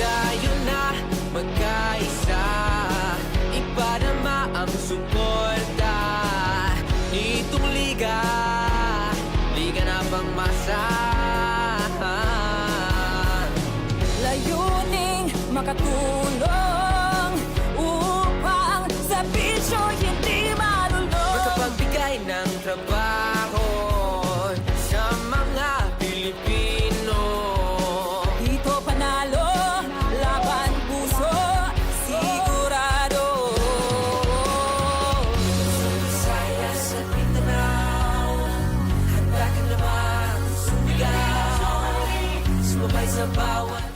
Tayo na magkaisa, ipadama ang suporta nitong liga, liga na pangmasa. Layuning makatulong upang sa bisyo hindi malulong. Makapagbigay ng trabaho sa mga Pilipino. Dito panalo, laban puso, sigurado. Visayas at Mindanao, handa ka naman sumigaw, sumabay sa bawat.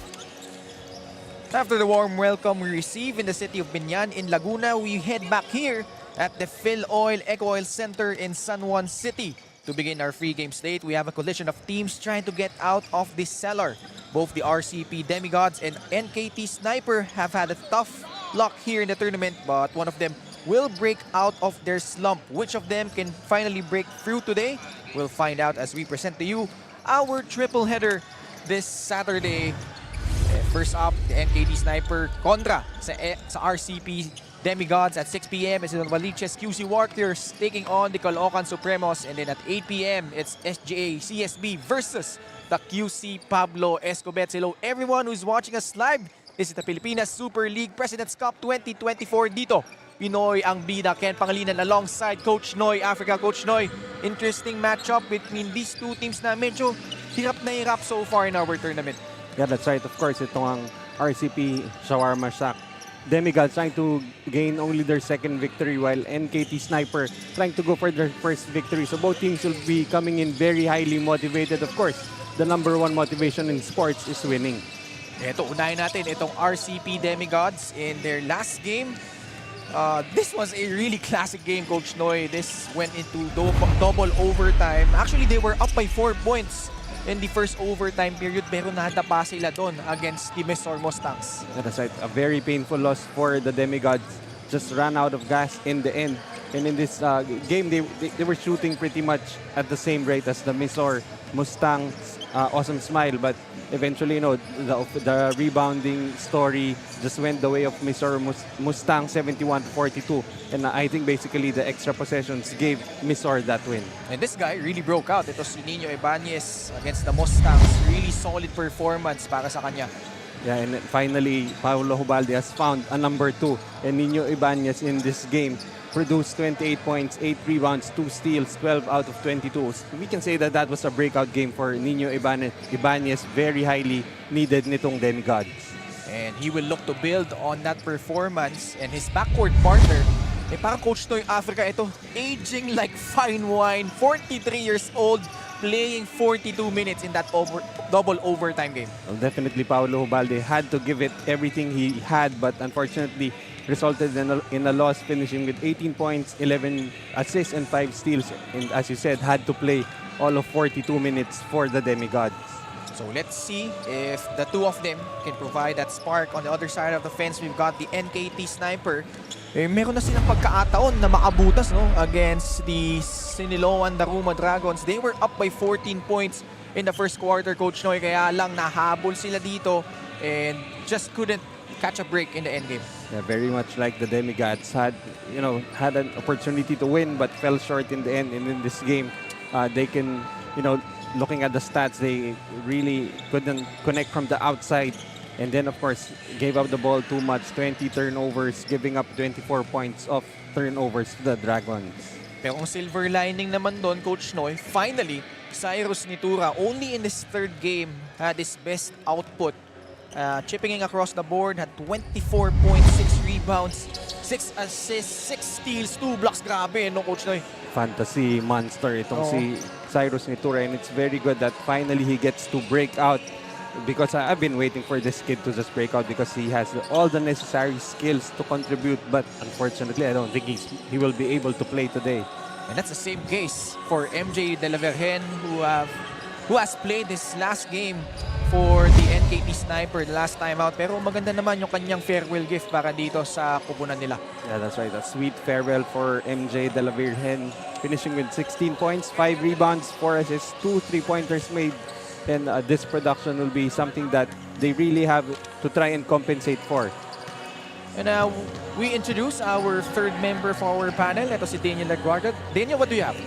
After the warm welcome we receive in the city of Binyan in Laguna, we head back here at the Phil Oil Eco Oil Center in San Juan City. To begin our free game slate, we have a collision of teams trying to get out of this cellar. Both the RCP Demigods and NKT Sniper have had a tough luck here in the tournament, but one of them will break out of their slump. Which of them can finally break through today? We'll find out as we present to you our triple header this Saturday. First up, the NKT Sniper kontra sa RCP Demigods at 6 p.m. It's the Valiches QC Warriors taking on the Caloocan Supremos. And then at 8 p.m. it's SGA CSB versus the QC Pablo Escobet. Hello everyone who's watching us live. This is the Pilipinas Super League President's Cup 2024 dito. Pinoy ang bida, Ken Pangilinan alongside Coach Noy, Africa Coach Noy. Interesting matchup between these two teams na medyo hirap na hirap so far in our tournament. Yeah, that's right. Of course, itong ang RCP Shawarma Shack. Demigods trying to gain only their second victory while NKT Sniper trying to go for their first victory. So both teams will be coming in very highly motivated. Of course, the number one motivation in sports is winning. Ito, unahin natin itong RCP Demigods in their last game. This was a really classic game, Coach Noy. This went into double overtime. Actually, they were up by 4 points in the first overtime period, pero nadapa sila doon against the Mysore Mustangs. That's right. A very painful loss for the Demigods. Just ran out of gas in the end. And in this game, they were shooting pretty much at the same rate as the Mysore Mustangs Awesome Smile. But eventually, you know, the rebounding story just went the way of Mysore Mustang 71-42. And I think basically the extra possessions gave Mysore that win. And this guy really broke out. Ito si Nino Ibanez against the Mustangs. Really solid performance para sa kanya. Yeah, and finally, Paulo Hubalde has found a number 2. And Nino Ibanez in this game produced 28 points, 8 rebounds, 2 steals, 12 out of 22. We can say that that was a breakout game for Nino Ibanez. Ibanez very highly needed nitong Demigods. And he will look to build on that performance. And his backcourt partner, parang Coach Noy Africa ito, aging like fine wine, 43 years old, playing 42 minutes in that double overtime game. Well, definitely Paulo Hubalde had to give it everything he had, but unfortunately resulted in a loss, finishing with 18 points, 11 assists, and 5 steals. And as you said, had to play all of 42 minutes for the Demigods. So let's see if the two of them can provide that spark. On the other side of the fence, we've got the NKT Sniper. Meron na silang pagkakataon na makabutas, no, against the Siniloan Daruma Dragons. They were up by 14 points in the first quarter, Coach Noy. Kaya lang nahabol sila dito and just couldn't catch a break in the endgame. Yeah, very much like the Demigods had an opportunity to win but fell short in the end. And in this game, they can, looking at the stats, they really couldn't connect from the outside. And then, of course, gave up the ball too much. 20 turnovers, giving up 24 points of turnovers to the Dragons. Pero ang silver lining naman doon, Coach Noy, finally, Cyrus Nitura, only in his third game, had his best output. Chipping across the board, had 24 points, 6 rebounds, 6 assists, 6 steals, 2 blocks. Grabe, no, Coach Noy? Fantasy monster itong si Cyrus Nitura. And it's very good that finally he gets to break out. Because I've been waiting for this kid to just break out because he has all the necessary skills to contribute. But unfortunately, I don't think he will be able to play today. And that's the same case for MJ De La Vergen, who has played this last game for the NKT Sniper last time out. Pero maganda naman yung kanyang farewell gift para dito sa kupunan nila. Yeah, that's right. A sweet farewell for MJ De La Virgen, finishing with 16 points, 5 rebounds, 4 assists, 2 3-pointers made. And this production will be something that they really have to try and compensate for. And we introduce our third member for our panel. Ito si Daniel Laguardia. Daniel, what do you have?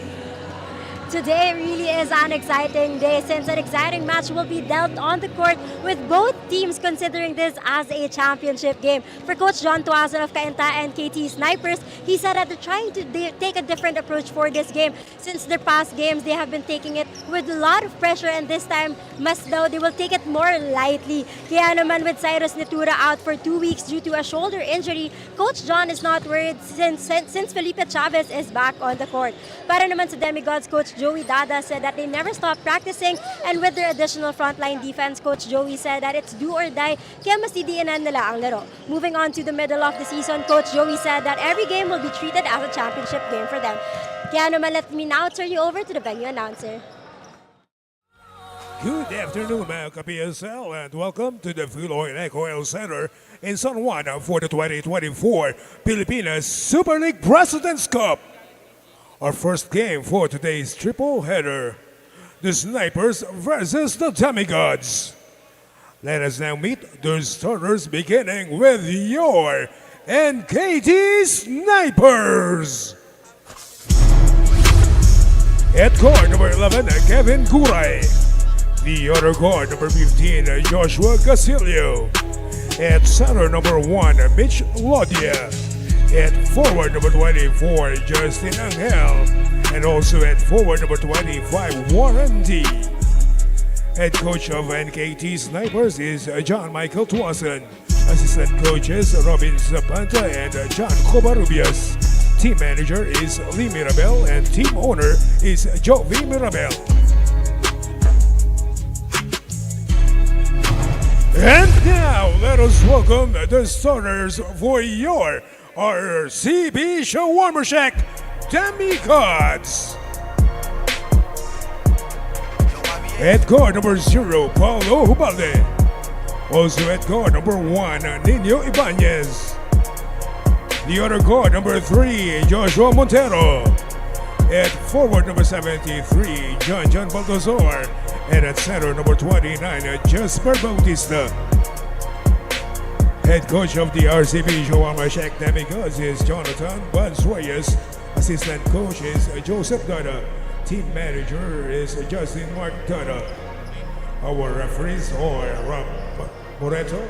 Today really is an exciting day since an exciting match will be dealt on the court with both teams considering this as a championship game. For Coach John Tuazon of Cainta and KT Snipers, he said that they're trying to take a different approach for this game. Since their past games, they have been taking it with a lot of pressure, and this time, mas daw, they will take it more lightly. Kaya naman with Cyrus Nitura out for 2 weeks due to a shoulder injury, Coach John is not worried since Felipe Chavez is back on the court. Para naman sa Demigods, Coach Joey Dada said that they never stop practicing, and with their additional frontline defense, Coach Joey said that it's do or die, kaya mas didiinan nila ang laro. Moving on to the middle of the season, Coach Joey said that every game will be treated as a championship game for them. Kaya naman, let me now turn you over to the venue announcer. Good afternoon, mga ka-PSL, and welcome to the Philoy Ecoil Center in San Juan for the 2024 Pilipinas Super League President's Cup. Our first game for today's triple header, the Snipers versus the Demigods. Let us now meet the starters, beginning with your NKT Snipers. At guard number 11, Kevin Guray. The other guard number 15, Joshua Gasilio. At center number 1, Mitch Lodia. At forward number 24, Justin Angel. And also at forward number 25, Warren D. Head coach of NKT Snipers is John Michael Tuason. Assistant coaches Robin Zapanta and John Cobarubias. Team manager is Lee Mirabel and team owner is Jovi Mirabel. And now let us welcome the starters for your RCP Shawarma Shack Demigods. At guard number 0, Paulo Hubalde. Also at guard number 1, Nino Ibanez. The other guard number 3, Joshua Montero. At forward number 73, John Baltazar. And at center number 29, Jasper Bautista. Head coach of the RCP Shawarma Shack Demigods is Jonathan Bansuayas. Assistant coach is Joseph Dada. Team manager is Justin Mark Dada. Our referees are Rob Moreto.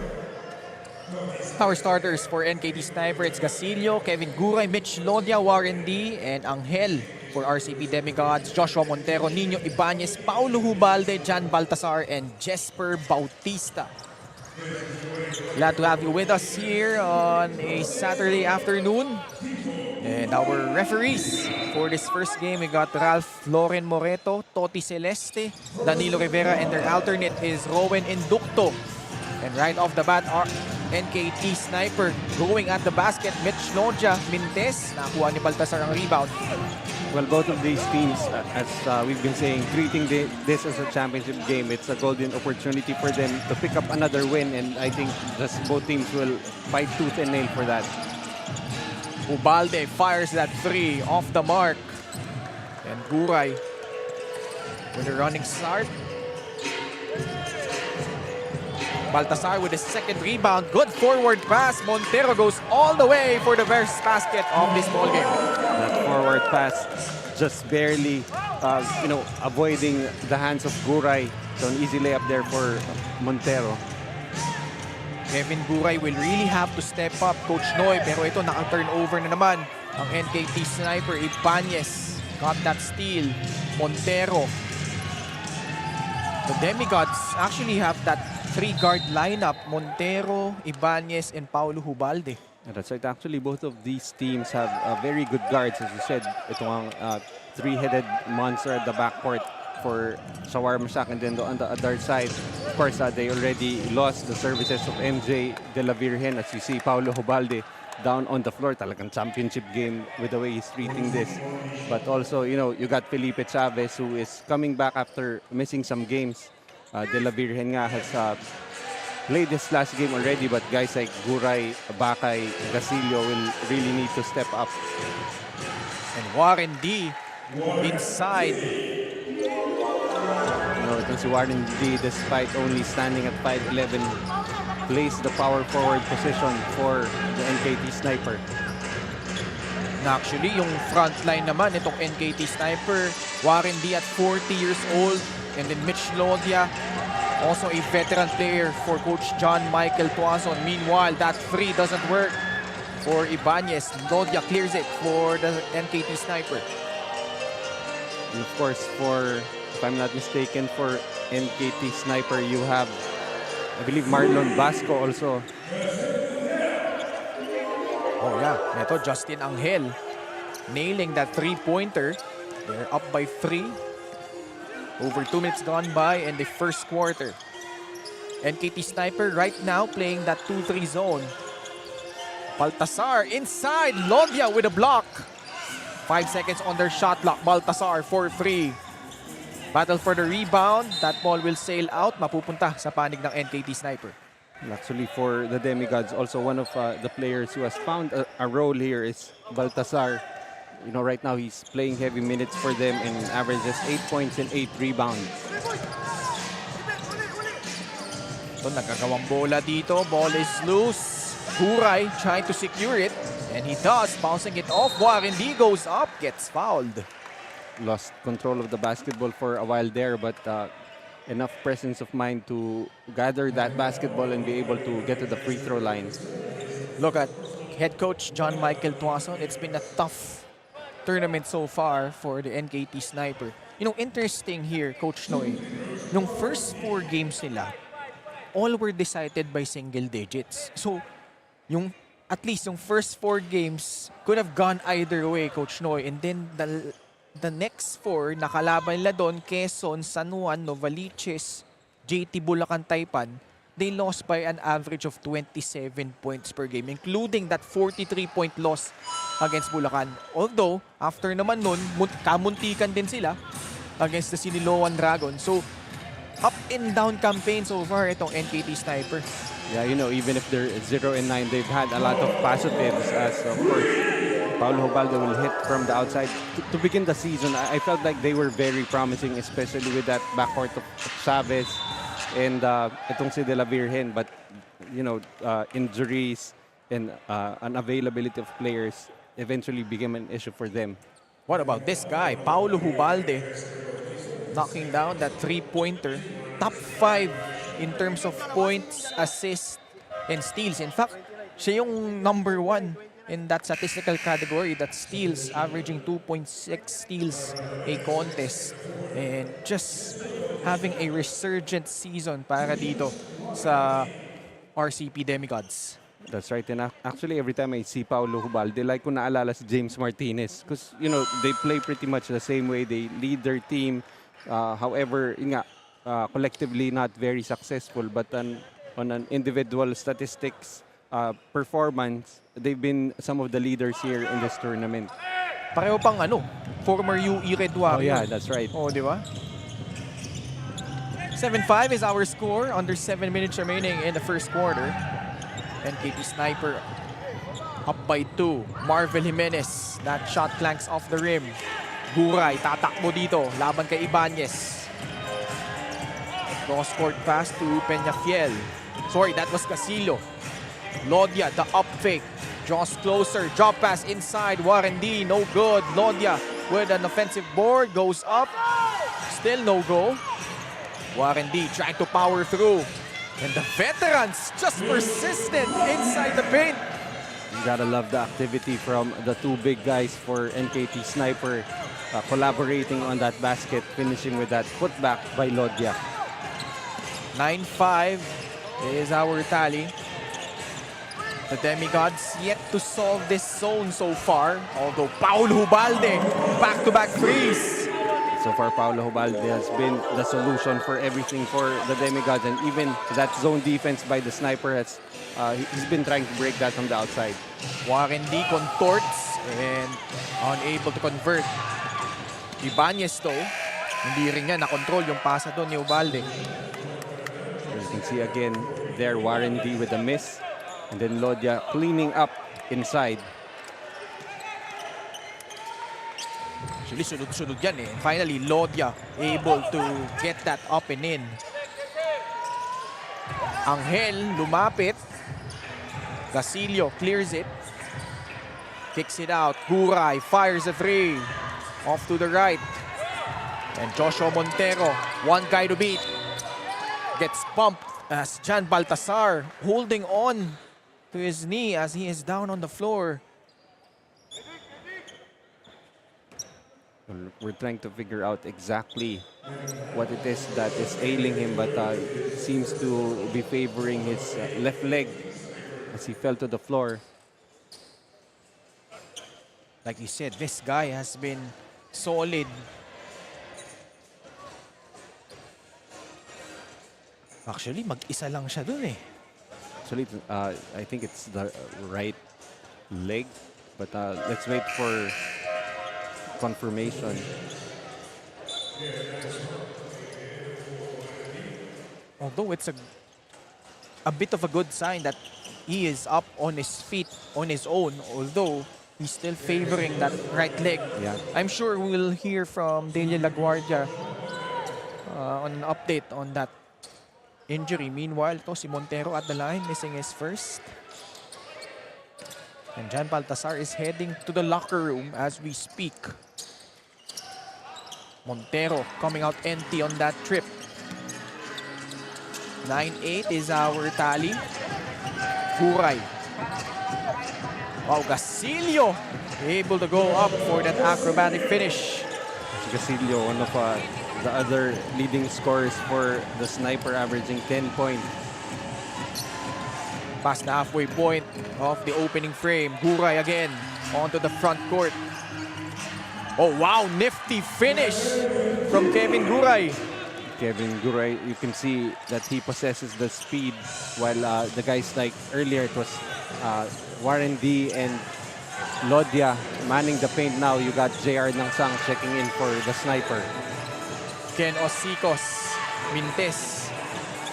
Our starters for NKT Sniper, it's Gasilio, Kevin Guray, Mitch Lodia, Warren D, and Angel. For RCP Demigods, Joshua Montero, Nino Ibanez, Paulo Hubalde, Jan Baltasar, and Jesper Bautista. Glad to have you with us here on a Saturday afternoon. And our referees for this first game, we got Ralph Loren Moreto, Toti Celeste, Danilo Rivera, and their alternate is Rowan Inducto. And right off the bat, our NKT Sniper going at the basket, Mitch Lodia, Mintes, nakuha ni Baltasar ang rebound. Well, both of these teams, as we've been saying, treating this as a championship game. It's a golden opportunity for them to pick up another win, and I think just both teams will fight tooth and nail for that. Ubalde fires that 3 off the mark. And Guray with a running start. Baltasar with a second rebound. Good forward pass. Montero goes all the way for the first basket of this ball game. That forward pass just barely, avoiding the hands of Guray. So an easy layup there for Montero. Kevin Guray will really have to step up, Coach Noy. Pero ito, naka-turnover na naman ang NKT Sniper. Ibanez got that steal. Montero. The Demigods actually have that 3-guard lineup. Montero, Ibanez, and Paulo Hubalde. And that's right. Actually, both of these teams have very good guards. As you said, itong three-headed monster at the backcourt for Shawarma Shack. And then on the other side, of course, they already lost the services of MJ De La Virgen. As you see, Paulo Hubalde down on the floor. Talagang championship game with the way he's treating this. But also, you got Felipe Chavez, who is coming back after missing some games. De La Virgen nga has played this last game already, but guys like Guray, Bakay, Gasilio will really need to step up. And Warren D inside. Itong si Warren D, despite only standing at 5'11", plays the power forward position for the NKT Sniper. Na actually, yung front line naman, itong NKT Sniper, Warren D at 40 years old. And then Mitch Lodia, also a veteran player for Coach John Michael Tuason. Meanwhile, that free doesn't work for Ibanez. Lodia clears it for the NKT Sniper. And of course, if I'm not mistaken, for NKT Sniper, you have, I believe, Marlon Basco also. Oh yeah, ito Justin Angel nailing that three-pointer. They're up by 3. Over 2 minutes gone by in the first quarter. NKT Sniper right now playing that 2-3 zone. Baltasar inside. Lodia with a block. 5 seconds on their shot clock. Baltasar for 3. Battle for the rebound. That ball will sail out. Mapupunta sa panig ng NKT Sniper. And actually, for the Demigods, also one of the players who has found a role here is Baltasar. Right now he's playing heavy minutes for them and averages 8 points and 8 rebounds. Ito, nagkagawang bola dito. Ball is loose. Huray trying to secure it. And he does, bouncing it off. Warren D goes up, gets fouled. Lost control of the basketball for a while there, but enough presence of mind to gather that basketball and be able to get to the free throw line. Look at head coach John Michael Tuason. It's been a tough tournament so far for the NKT Sniper. Interesting here, Coach Noy. Nung first 4 games nila, all were decided by single digits. So, at least yung first 4 games could have gone either way, Coach Noy. And then the next 4, nakalaban nila doon, Quezon, San Juan, Novaliches, JT Bulacan, Taipan. They lost by an average of 27 points per game, including that 43-point loss against Bulacan. Although, after naman nun, kamuntikan din sila against the Siniloan Dragon. So, up and down campaign so far itong NKT Sniper. Yeah, even if they're 0-9, they've had a lot of positives as, of course, Paulo Hubalde will hit from the outside. To begin the season, I felt like they were very promising, especially with that backcourt of Chavez and itong si De La Virgen. But, injuries and unavailability of players eventually became an issue for them. What about this guy, Paulo Hubalde, knocking down that three-pointer. Top 5 in terms of points, assists, and steals. In fact, siya yung number 1 in that statistical category, that steals, averaging 2.6 steals a contest. And just having a resurgent season para dito sa RCP Demigods. That's right. And actually, every time I see Paulo Hubalde, like ko naalala si James Martinez. Because, they play pretty much the same way. They lead their team. However, collectively not very successful. But on an individual statistics performance, they've been some of the leaders here in this tournament. Pareho pang former UE Red Warrior. Oh yeah, that's right. Oh, di ba? 7-5 is our score. Under 7 minutes remaining in the first quarter. NKT Sniper up by 2. Marvel Jimenez. That shot clanks off the rim. Guray, tatakbo dito. Laban kay Ibanez. Cross-court pass to Peñafiel. Sorry, that was Casillo. Lodia, the up fake. Draws closer. Drop pass inside. Warren D, no good. Lodia with an offensive board. Goes up. Still no go. Warren D trying to power through. And the veterans just persistent inside the paint. You gotta love the activity from the 2 big guys for NKT Sniper, collaborating on that basket, finishing with that putback by Lodia. 9-5 is our tally. The Demigods yet to solve this zone so far. Although Paulo Hubalde, back-to-back threes. So far, Paulo Hubalde has been the solution for everything for the Demigods, and even that zone defense by the Sniper has he's been trying to break that from the outside. Warren D contorts and unable to convert. Ibanez though, hindi rin niya na-control yung pasa doon ni Hubalde. You can see again there. Warren D with a miss. And then Lodia cleaning up inside. Actually, sunod-sunod yan eh. Finally, Lodia able to get that up and in. Angel lumapit. Gasilio clears it. Kicks it out. Guray fires a three. Off to the right. And Joshua Montero, one guy to beat. Gets bumped as Jan Baltasar holding on to his knee as he is down on the floor. We're trying to figure out exactly what it is that is ailing him, but seems to be favoring his left leg as he fell to the floor. Like you said, this guy has been solid. Actually, mag-isa lang siya dun eh. Actually, I think it's the right leg, but let's wait for confirmation. Although it's a bit of a good sign that he is up on his feet on his own, although he's still favoring that right leg. Yeah. I'm sure we'll hear from Delia LaGuardia on an update on that injury. Meanwhile, to si Montero at the line, missing his first. And Jan Baltasar is heading to the locker room as we speak. Montero coming out empty on that trip. 9-8 is our tally. Guray. Wow, Gasilio able to go up for that acrobatic finish. Gasilio, one of the other leading scorers for the Sniper, averaging 10 points. Past the halfway point of the opening frame. Guray again onto the front court. Oh wow, nifty finish from Kevin Guray. Kevin Guray, you can see that he possesses the speed, while the guys like earlier it was Warren D and Lodia manning the paint. Now you got JR Nangsang checking in for the Sniper. Ken Osicos, Mintes,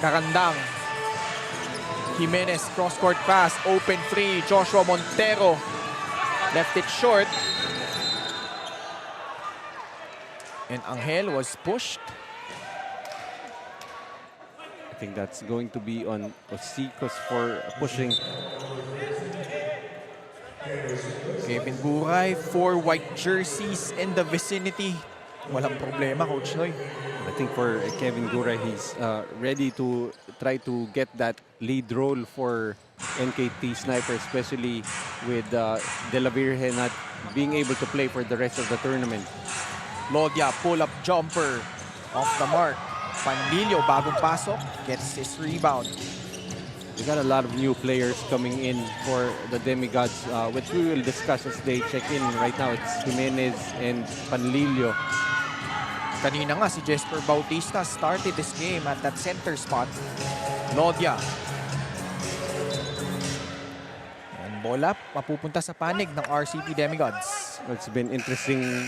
Karandang, Jimenez cross-court pass, open three, Joshua Montero left it short. And Angel was pushed. I think that's going to be on Osicos for pushing. Kevin Guray, 4 white jerseys in the vicinity. Walang problema, Coach Noy. I think for Kevin Guray, he's ready to try to get that lead role for NKT Sniper, especially with De La Virgen not being able to play for the rest of the tournament. Lodia, pull-up jumper off the mark. Pandillo, bagong pasok, gets his rebound. We got a lot of new players coming in for the Demigods, which we will discuss as they check in. Right now, it's Jimenez and Panlilio. Kanina nga si Jesper Bautista started this game at that center spot. Lodia. And bola, mapupunta sa panig ng RCP Demigods. It's been interesting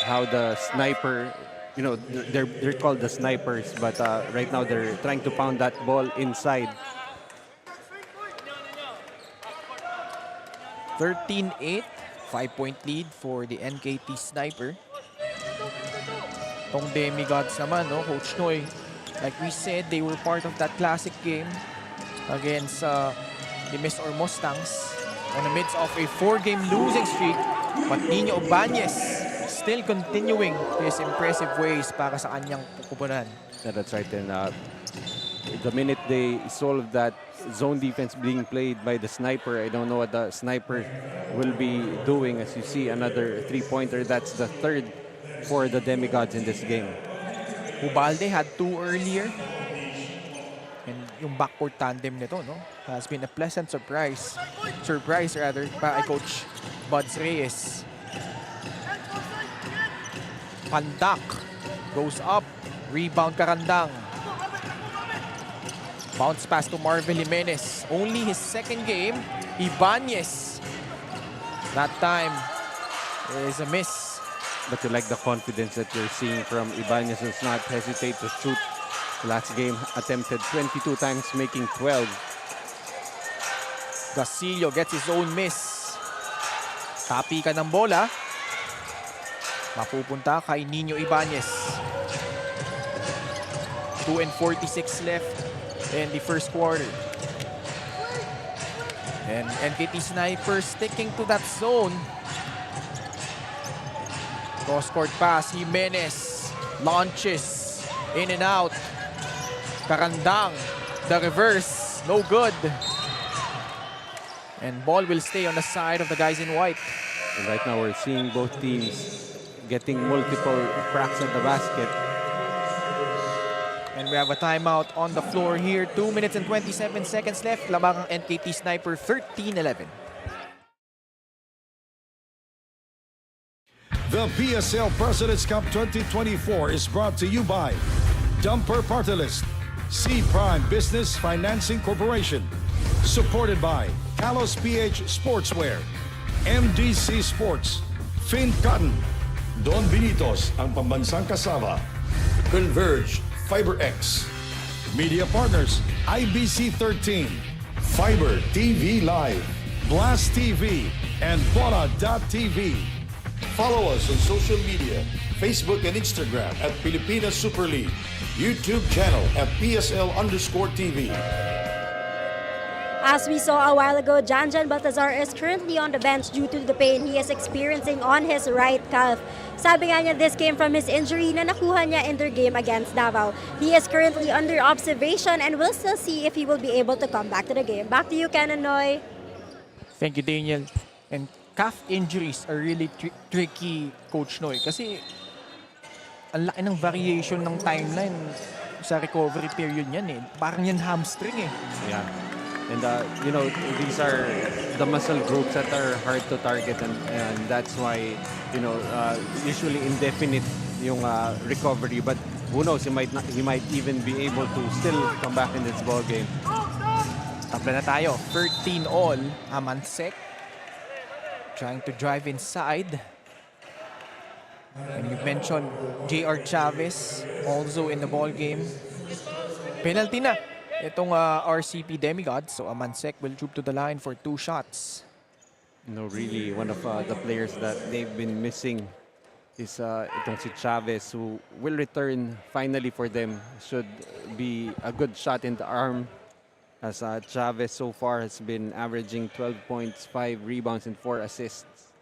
how the Sniper, you know, they're called the Snipers, but right now they're trying to pound that ball inside. 13-8, 5-point lead for the NKT Sniper. Tong Demigods naman, no, Coach Noy, like we said, they were part of that classic game against the Miss or Mustangs in the midst of a 4-game losing streak. But Nino Obanez still continuing his impressive ways para sa kanyang pupunan. Yeah, that's right. And the minute they solve that zone defense being played by the Sniper, I don't know what the Sniper will be doing. As you see, another 3-pointer. That's the third for the Demigods in this game. Ubalde had 2 earlier. And yung backcourt tandem nito, no, has been a pleasant surprise. Surprise rather, by Coach Buds Reyes. Pandak goes up. Rebound Karandang. Bounce pass to Marvel Jimenez. Only his second game. Ibanez. That time is a miss. But you like the confidence that you're seeing from Ibanez, who's not hesitate to shoot Last game attempted 22 times, making 12. Gasilio gets his own miss. Tapi ka ng bola. Mapupunta kay Nino Ibanez. 2:46 left in the first quarter. And NKT Sniper sticking to that zone. Cross-court pass, Jimenez launches in and out. Karandang, the reverse, no good. And ball will stay on the side of the guys in white. And right now we're seeing both teams getting multiple cracks at the basket. And we have a timeout on the floor here. 2 minutes and 27 seconds left. Labang ang NKT Sniper 13-11. The PSL President's Cup 2024 is brought to you by Dumper Party List, C Prime Business Financing Corporation, supported by Kalos PH Sportswear, MDC Sports, Fin Cotton, Don Benitos ang pambansang kasama, Converge FiberX, Media Partners, IBC 13, Fiber TV Live, Blast TV, and Bola.tv. Follow us on social media, Facebook and Instagram at Pilipinas Super League, YouTube channel at PSL_TV. As we saw a while ago, Janjan Baltazar is currently on the bench due to the pain he is experiencing on his right calf. Sabi nga niya, this came from his injury na nakuha niya in their game against Davao. He is currently under observation and we'll still see if he will be able to come back to the game. Back to you, Kananoy. Thank you, Daniel. And calf injuries are really tricky, Coach Noy. Kasi ang laki ng variation ng timeline sa recovery period niyan eh. Parang yan hamstring eh. Yeah. And you know, these are the muscle groups that are hard to target, and that's why, you know, usually indefinite yung recovery. But who knows, he might even be able to still come back in this ball game. Tabla na tayo. 13 all. Amansek trying to drive inside. And you mentioned J.R. Chavez also in the ball game. Penalty na itong RCP Demigods. So Amansek will troop to the line for 2 shots. You know, really one of the players that they've been missing is itong si Chavez, who will return finally for them. Should be a good shot in the arm, as Chavez so far has been averaging 12 points, 5 rebounds, and 4 assists.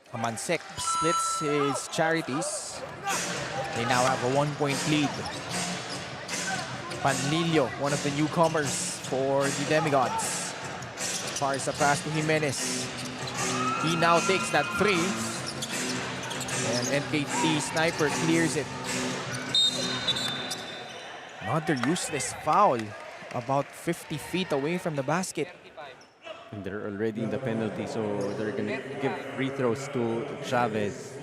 Amansek splits his charities. They now have a 1-point lead. Panlilio, one of the newcomers for the Demigods. Fires a pass to Jimenez. He now takes that 3. And NKT Sniper clears it. Another useless foul. About 50 feet away from the basket. And they're already in the penalty, so they're going to give free throws to Chavez.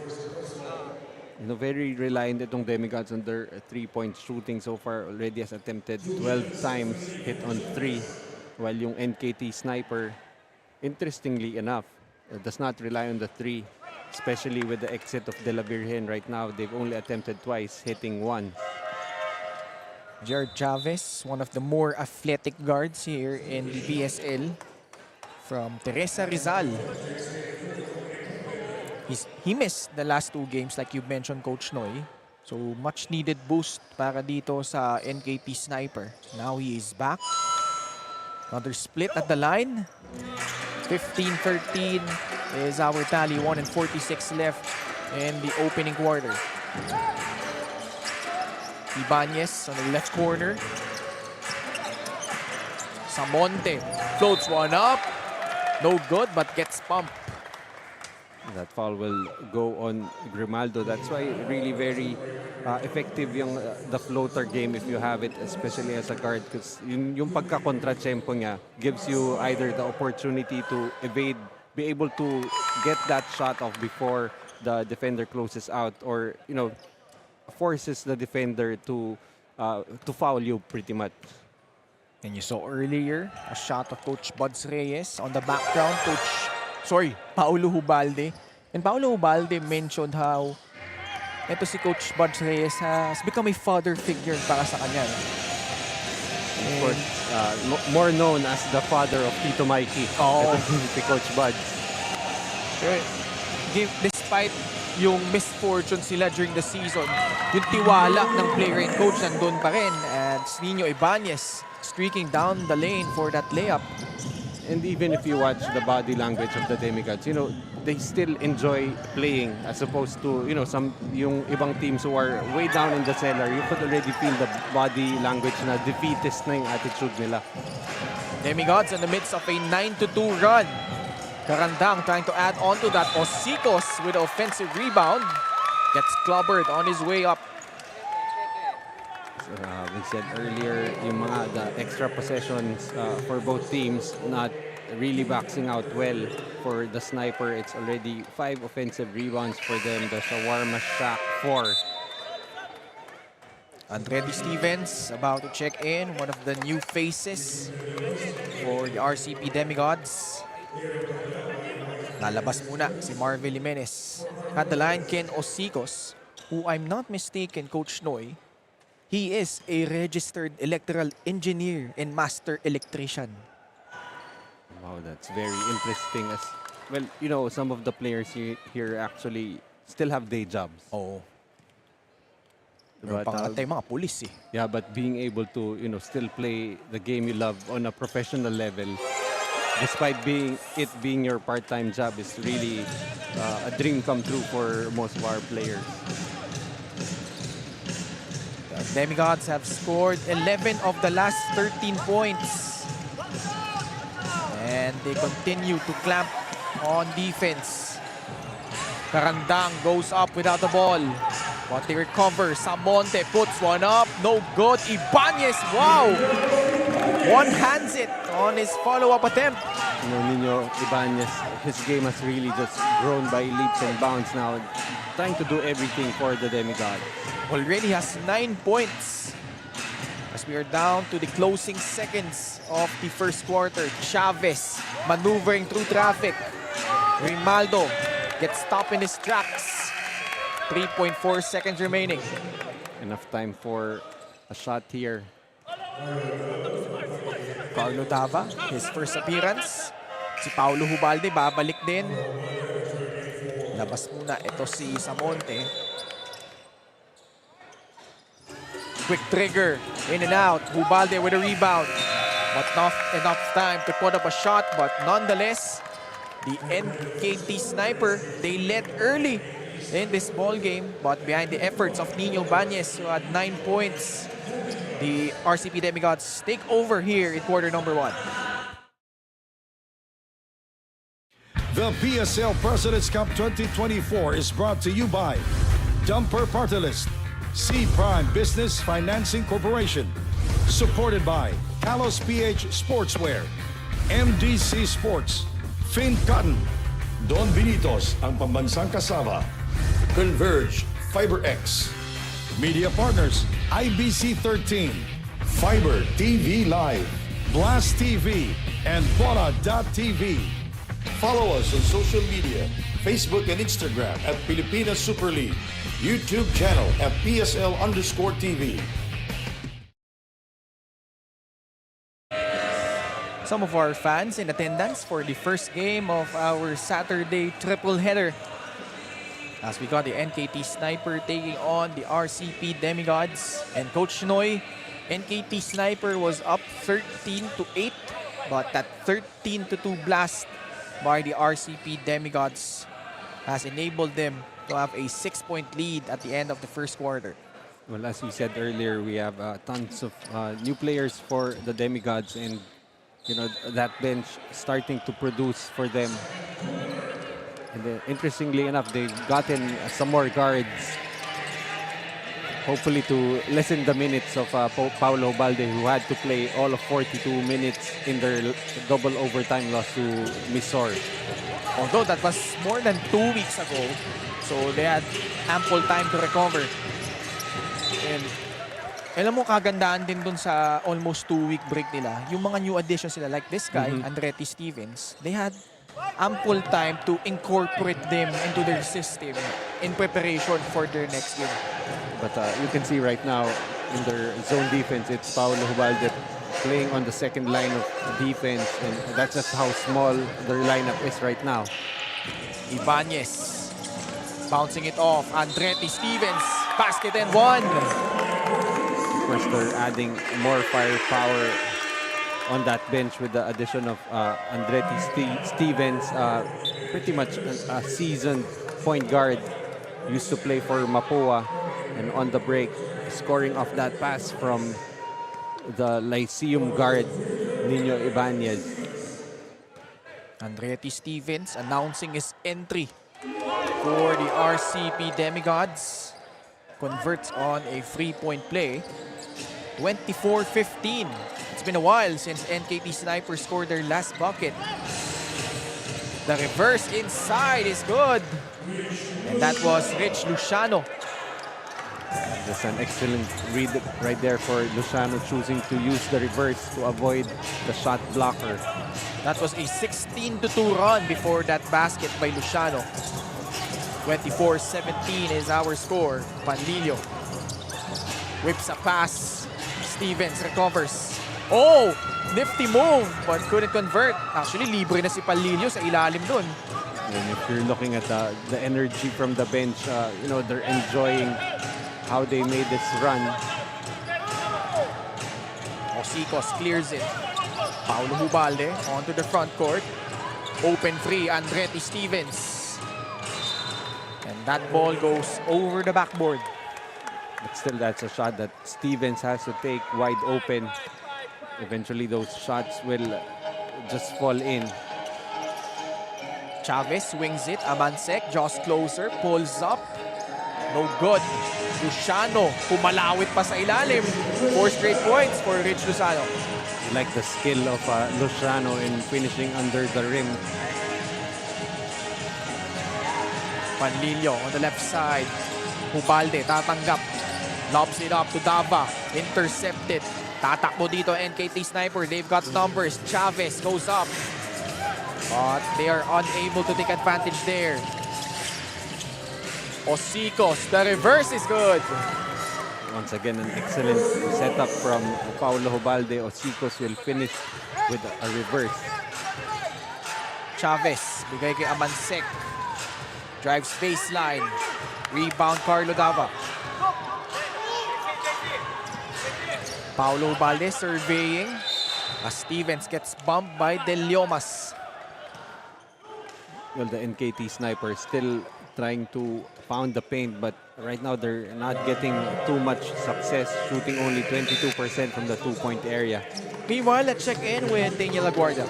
You know, very reliant itong Demigods on their 3-point shooting so far. Already has attempted 12 times, hit on 3. While yung NKT Sniper, interestingly enough, does not rely on the 3. Especially with the exit of De La Virgen right now. They've only attempted twice, hitting 1. Jared Chavez, one of the more athletic guards here in the PSL. From Teresa Rizal. He missed the last 2 games like you mentioned, Coach Noy. So much needed boost para dito sa NKT Sniper. Now he is back. Another split at the line. 15-13 is our tally. 1:46 left in the opening quarter. Ibanez on the left corner. Samonte floats one up. No good, but gets pumped. That foul will go on Grimaldo. That's why really very effective yung the floater game if you have it, especially as a guard, because yung pagka-kontra-tempo niya gives you either the opportunity to evade, be able to get that shot off before the defender closes out, or you know, forces the defender to foul you pretty much. And you saw earlier a shot of Coach Buds Reyes on the background. Paulo Hubalde. And Paulo Hubalde mentioned how ito si Coach Buds Reyes has become a father figure para sa kanya. No? Of course, more known as the father of Tito Mikey. Oh. Ito si Coach Buds. Despite yung misfortune sila during the season, yung tiwala ng player and coach nandun pa rin. And Nino Ibanez streaking down the lane for that layup. And even if you watch the body language of the Demigods, you know, they still enjoy playing as opposed to, you know, yung ibang teams who are way down in the cellar. You could already feel the body language na defeatist na yung attitude nila. Demigods in the midst of a 9-2 run. Karandang trying to add on to that. Osikos with an offensive rebound. Gets clobbered on his way up. We said earlier, yung the extra possessions for both teams not really boxing out well for the sniper. It's already 5 offensive rebounds for them. The Shawarma Shack 4. Andretti Stevens about to check in, one of the new faces for the RCP Demigods. Lalabas muna si Marvel Jimenez. At the line, Ken Osikos, who I'm not mistaken, Coach Noy, he is a registered electrical engineer and master electrician. Wow, that's very interesting. As well, you know, some of the players here actually still have day jobs. Oo. But, Pangatay mga pulis eh. yeah, but being able to, you know, still play the game you love on a professional level, despite it being your part-time job, is really a dream come true for most of our players. The Demigods have scored 11 of the last 13 points. And they continue to clamp on defense. Karandang goes up without the ball. But they recover. Samonte puts one up. No good. Ibanez, wow! One hands it on his follow-up attempt. You know, Nino Ibanez, his game has really just grown by leaps and bounds now, trying to do everything for the Demigods. Already has 9 points. As we are down to the closing seconds of the first quarter. Chavez maneuvering through traffic. Grimaldo gets stopped in his tracks. 3.4 seconds remaining. Enough time for a shot here. Paulo Dava, his first appearance. Si Paulo Hubalde, babalik din. Labas muna ito si Samonte. Quick trigger, in and out. Hubalde with a rebound. But not enough time to put up a shot. But nonetheless, the NKT sniper, they led early in this ball game. But behind the efforts of Nino Ibanez, who had 9 points, the RCP Demigods take over here in quarter number 1. The PSL President's Cup 2024 is brought to you by Dumper Party List, C Prime Business Financing Corporation, supported by Kalos PH Sportswear, MDC Sports, Finn Cotton, Don Benitos, ang pambansang kasama, Converge, FiberX, Media Partners, IBC 13, Fiber TV Live, Blast TV, and Bora.tv. Follow us on social media, Facebook and Instagram at Pilipinas Super League, YouTube channel at PSL_TV. Some of our fans in attendance for the first game of our Saturday triple header. As we got the NKT Sniper taking on the RCP Demigods. And Coach Noy, NKT Sniper was up 13-8. But that 13-2 blast by the RCP Demigods has enabled them to have a 6-point lead at the end of the first quarter. Well, as we said earlier, we have tons of new players for the Demigods, and you know that bench starting to produce for them. And interestingly enough, they've gotten some more guards, hopefully to lessen the minutes of Paulo Balde, who had to play all of 42 minutes in their double overtime loss to Misor. Although that was more than 2 weeks ago, so they had ample time to recover. And alam mo, kagandaan din dun sa almost 2-week break nila, yung mga new additions sila like this guy, Andretti Stevens, they had ample time to incorporate them into their system in preparation for their next game. But you can see right now in their zone defense, it's Paulo Hubalde playing on the second line of defense, and that's just how small their lineup is right now. Ibanez bouncing it off. Andretti Stevens, basket and one. Of course, they're adding more firepower on that bench with the addition of Andretti Stevens, pretty much a seasoned point guard, used to play for Mapua, and on the break, scoring off that pass from the Lyceum guard, Nino Ibanez. Andretti Stevens announcing his entry for the RCP Demigods. Converts on a three-point play. 24-15. It's been a while since NKT Sniper scored their last bucket. The reverse inside is good. And that was Rich Luciano. That's an excellent read right there for Luciano, choosing to use the reverse to avoid the shot blocker. That was a 16-2 run before that basket by Luciano. 24-17 is our score. Panlilio whips a pass. Stevens recovers. Oh! Nifty move, but couldn't convert. Actually, libre na si Panlilio sa ilalim dun. And if you're looking at the energy from the bench, you know, they're enjoying how they made this run. Osicos clears it. Paulo Hubalde onto the front court. Open free, Andretti Stevens. And that ball goes over the backboard. But still, that's a shot that Stevens has to take wide open. Eventually, those shots will just fall in. Chavez wings it. Amansek draws closer, pulls up. No good. Luciano, pumalawit pa sa ilalim. 4 straight points for Rich Luciano. I like the skill of Luciano in finishing under the rim. Panlilio on the left side. Hubalde tatanggap. Lobs it up to Dava. Intercepted. Tatakbo dito NKT Sniper. They've got numbers. Chavez goes up. But they are unable to take advantage there. Osicos, the reverse is good. Once again, an excellent setup from Paulo Hubalde. Osicos will finish with a reverse. Chavez, bigay kay Amansek. Drives baseline. Rebound, Carlo Dava. Paulo Hubalde surveying as Stevens gets bumped by Del Llomas. Well, the NKT Sniper still trying to pound the paint, but right now they're not getting too much success, shooting only 22% from the two-point area. Meanwhile, let's check in with Daniel Aguarda.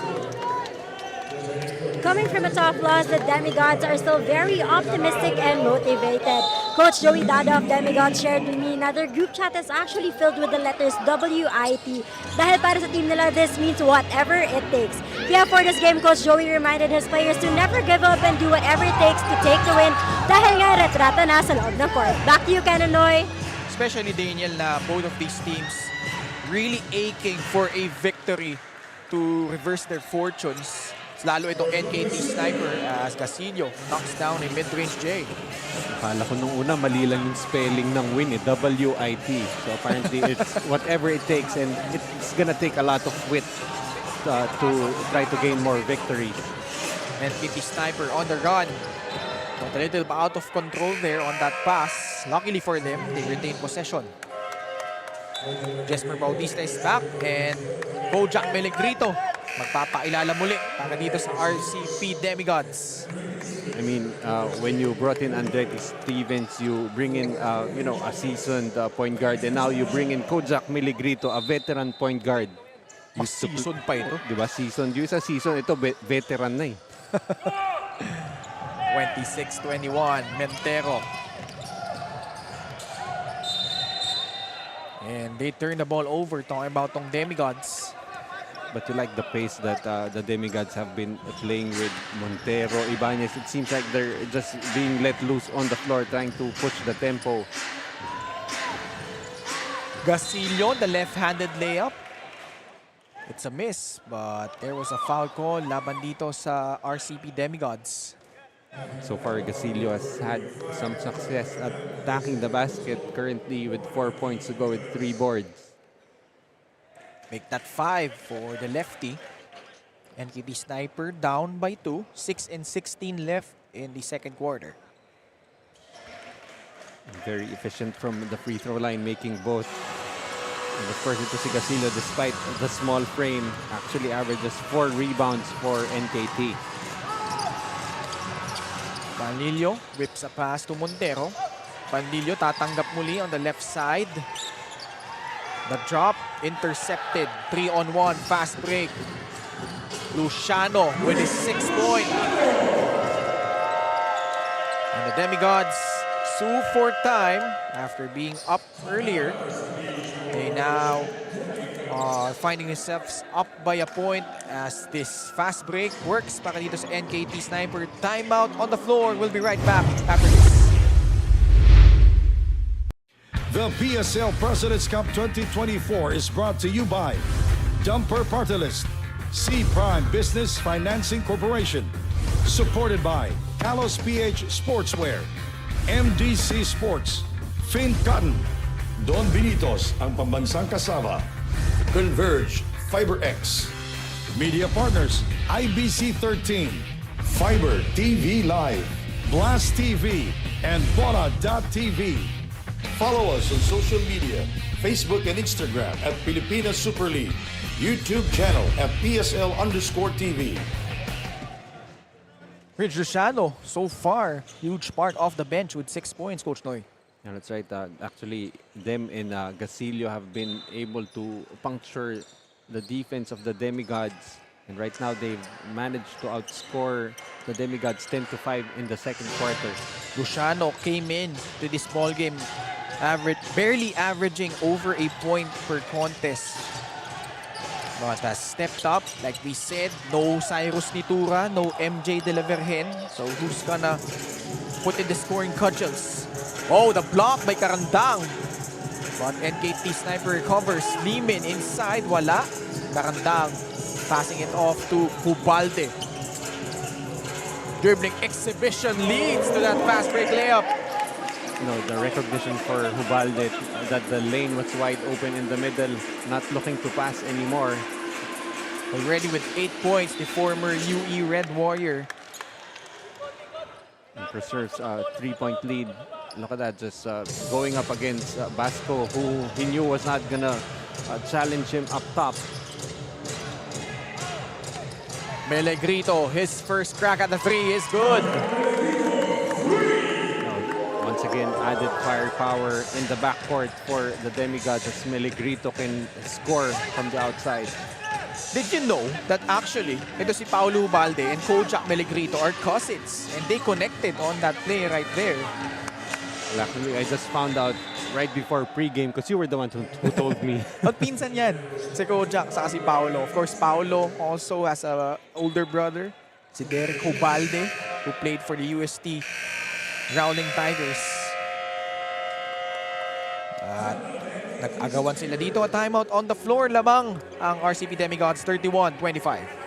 Coming from a tough loss, the Demigods are still very optimistic and motivated. Coach Joey Dada of Demigods shared with me na their group chat is actually filled with the letters WIT. Dahil para sa team nila, this means whatever it takes. Kaya for this game, Coach Joey reminded his players to never give up and do whatever it takes to take the win dahil nga retrata na sa loob ng court. Back to you, Kananoy. Especially Daniel na both of these teams really aching for a victory to reverse their fortunes. Lalo itong NKT Sniper as Casillo knocks down a mid-range J. Akala ko nung una mali lang yung spelling ng win, WIT. So apparently it's whatever it takes, and it's gonna take a lot of wit to try to gain more victories. NKT Sniper on the run. Got a little out of control there on that pass. Luckily for them, they retain possession. Jesper Bautista is back and Kojak Melegrito magpapailala muli para dito sa RCP Demigods. I mean, when you brought in Andretti Stevens, you bring in, you know, a seasoned point guard, and now you bring in Kojak Melegrito, a veteran point guard. Mas season pa ito. Diba? Season. Yung sa season, ito veteran na eh. 26-21, Mentero. And they turn the ball over, talking about tong Demigods. But you like the pace that the Demigods have been playing with Montero, Ibanez. It seems like they're just being let loose on the floor, trying to push the tempo. Gasillo, the left-handed layup. It's a miss, but there was a foul call laban dito sa RCP Demigods. So far, Gasilio has had some success at attacking the basket, currently with 4 points to go with 3 boards. Make that 5 for the lefty. NKT Sniper down by 2. 6 and 16 left in the second quarter. Very efficient from the free throw line, making both. And of course, ito si Gasilio, despite the small frame, actually averages 4 rebounds for NKT. Panlilio whips a pass to Montero. Panlilio tatanggap muli on the left side. The drop intercepted. 3-on-1 fast break. Luciano with his 6th point. And the Demigods sue for time after being up earlier. They now are finding themselves up by a point as this fast break works para dito sa NKT Sniper. Timeout on the floor. We'll be right back after this. The PSL President's Cup 2024 is brought to you by Dumper Party List, C Prime Business Financing Corporation, supported by Kalos PH Sportswear, MDC Sports, Fin Cotton, Don Benitos ang pambansang kasama, Converge FiberX, Media Partners, IBC 13, Fiber TV Live, Blast TV, and Bola.tv. Follow us on social media, Facebook and Instagram at Pilipinas Super League, YouTube channel at PSL_TV. Ridge Luciano, so far, huge part of the bench with 6 points, Coach Noy. Yeah, that's right. Actually, them and Gasilio have been able to puncture the defense of the Demigods. And right now, they've managed to outscore the Demigods 10-5 in the second quarter. Luciano came in to this ball game barely averaging over a point per contest. But has stepped up, like we said, no Cyrus Nitura, no MJ De La Virgen. So who's gonna put in the scoring cudgels? Oh, the block by Karandang. But NKT Sniper recovers. Limin inside, wala. Karandang passing it off to Hubalde. Dribbling exhibition leads to that fast break layup. The recognition for Hubalde that the lane was wide open in the middle, not looking to pass anymore. Already with 8 points, the former UE Red Warrior. And preserves a 3-point lead. Look at that, just going up against Basco, who he knew was not gonna challenge him up top. Melegrito, his first crack at the 3 is good. Once again, added firepower in the backcourt for the Demigods as Melegrito can score from the outside. Did you know that actually, ito si Paulo Ubalde and Kojak Melegrito are cousins and they connected on that play right there? Well, actually, I just found out right before pre-game because you were the one who told me. Magpinsan yan, si Kojak saka si Paulo. Of course, Paulo also has a older brother, si Derek Ubalde, who played for the UST Growling Tigers. At nag-agawan sila dito. A timeout on the floor. Lamang ang RCP Demigods 31-25.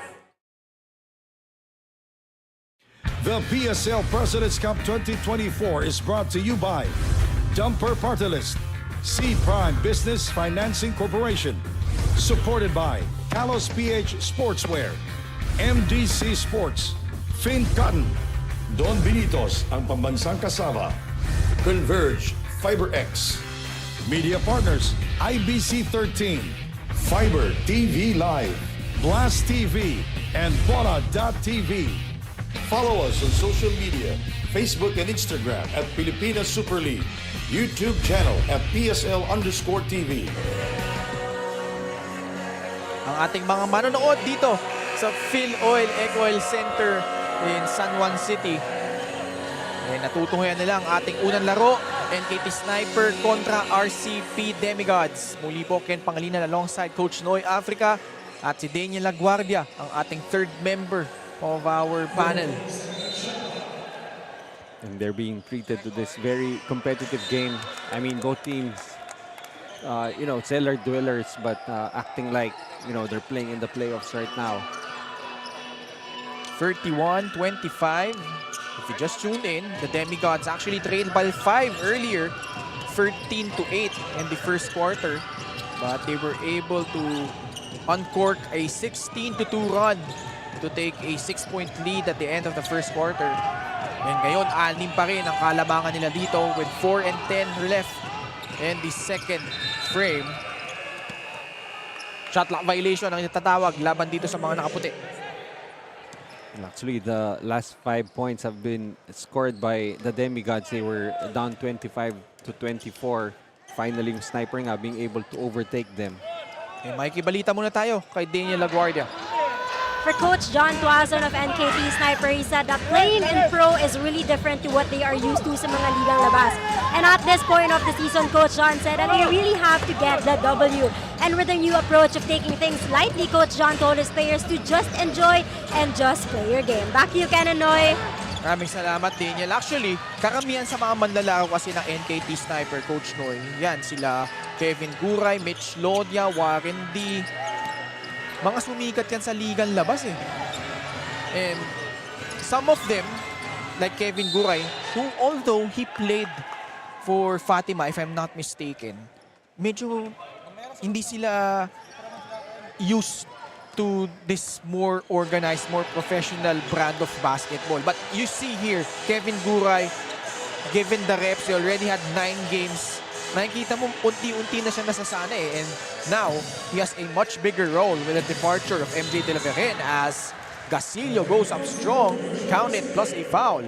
The PSL President's Cup 2024 is brought to you by Dumper Party List, C Prime Business Financing Corporation, supported by Kalos PH Sportswear, MDC Sports, Fin Cotton, Don Benitos ang pambansang kasama, Converge FiberX, Media Partners, IBC 13, Fiber TV Live, Blast TV, and Bola.tv. Follow us on social media, Facebook and Instagram at Pilipinas Super League, YouTube channel at PSL_TV. Ang ating mga manonood dito sa Phil Oil Egg Oil Center in San Juan City. Natutunguhan nila ang ating unang laro, NKT Sniper kontra RCP Demigods. Muli po Ken Pangilinan alongside Coach Noy Africa at si Daniel Laguardia, ang ating third member of our panel. And they're being treated to this very competitive game. I mean, both teams, cellar dwellers, but acting like they're playing in the playoffs right now. 31-25. If you just tuned in, the Demigods actually trailed by 5 earlier, 13-8 in the first quarter. But they were able to uncork a 16-2 run to take a 6-point lead at the end of the first quarter. And ngayon, 6 pa rin ang kalamangan nila dito with 4 and 10 left in the second frame. Shot clock violation ang itatawag laban dito sa mga nakaputi. And actually, the last 5 points have been scored by the Demigods. They were down 25-24. Finally, yung sniper nga being able to overtake them. Okay, Mikey, balita muna tayo kay Daniel Laguardia. For Coach John Tuazon of NKT Sniper, he said that playing in pro is really different to what they are used to sa mga ligang labas. And at this point of the season, Coach John said that they really have to get the W. And with a new approach of taking things lightly, Coach John told his players to just enjoy and just play your game. Back to you, Ken and Noy. Maraming salamat, Daniel. Actually, karamihan sa mga manlalaro kasi ng NKT Sniper, Coach Noy, yan sila Kevin Guray, Mitch Lodia, Warren D. Mga sumikat yan sa ligang labas eh. And some of them, like Kevin Guray, who although he played for Fatima, if I'm not mistaken, medyo hindi sila used to this more organized, more professional brand of basketball. But you see here, Kevin Guray, given the reps, he already had 9 games. Nakikita mo, unti-unti na siya nasasana eh. And now, he has a much bigger role with the departure of MJ De La Vergen as Gasilio goes up strong, count it, plus a foul.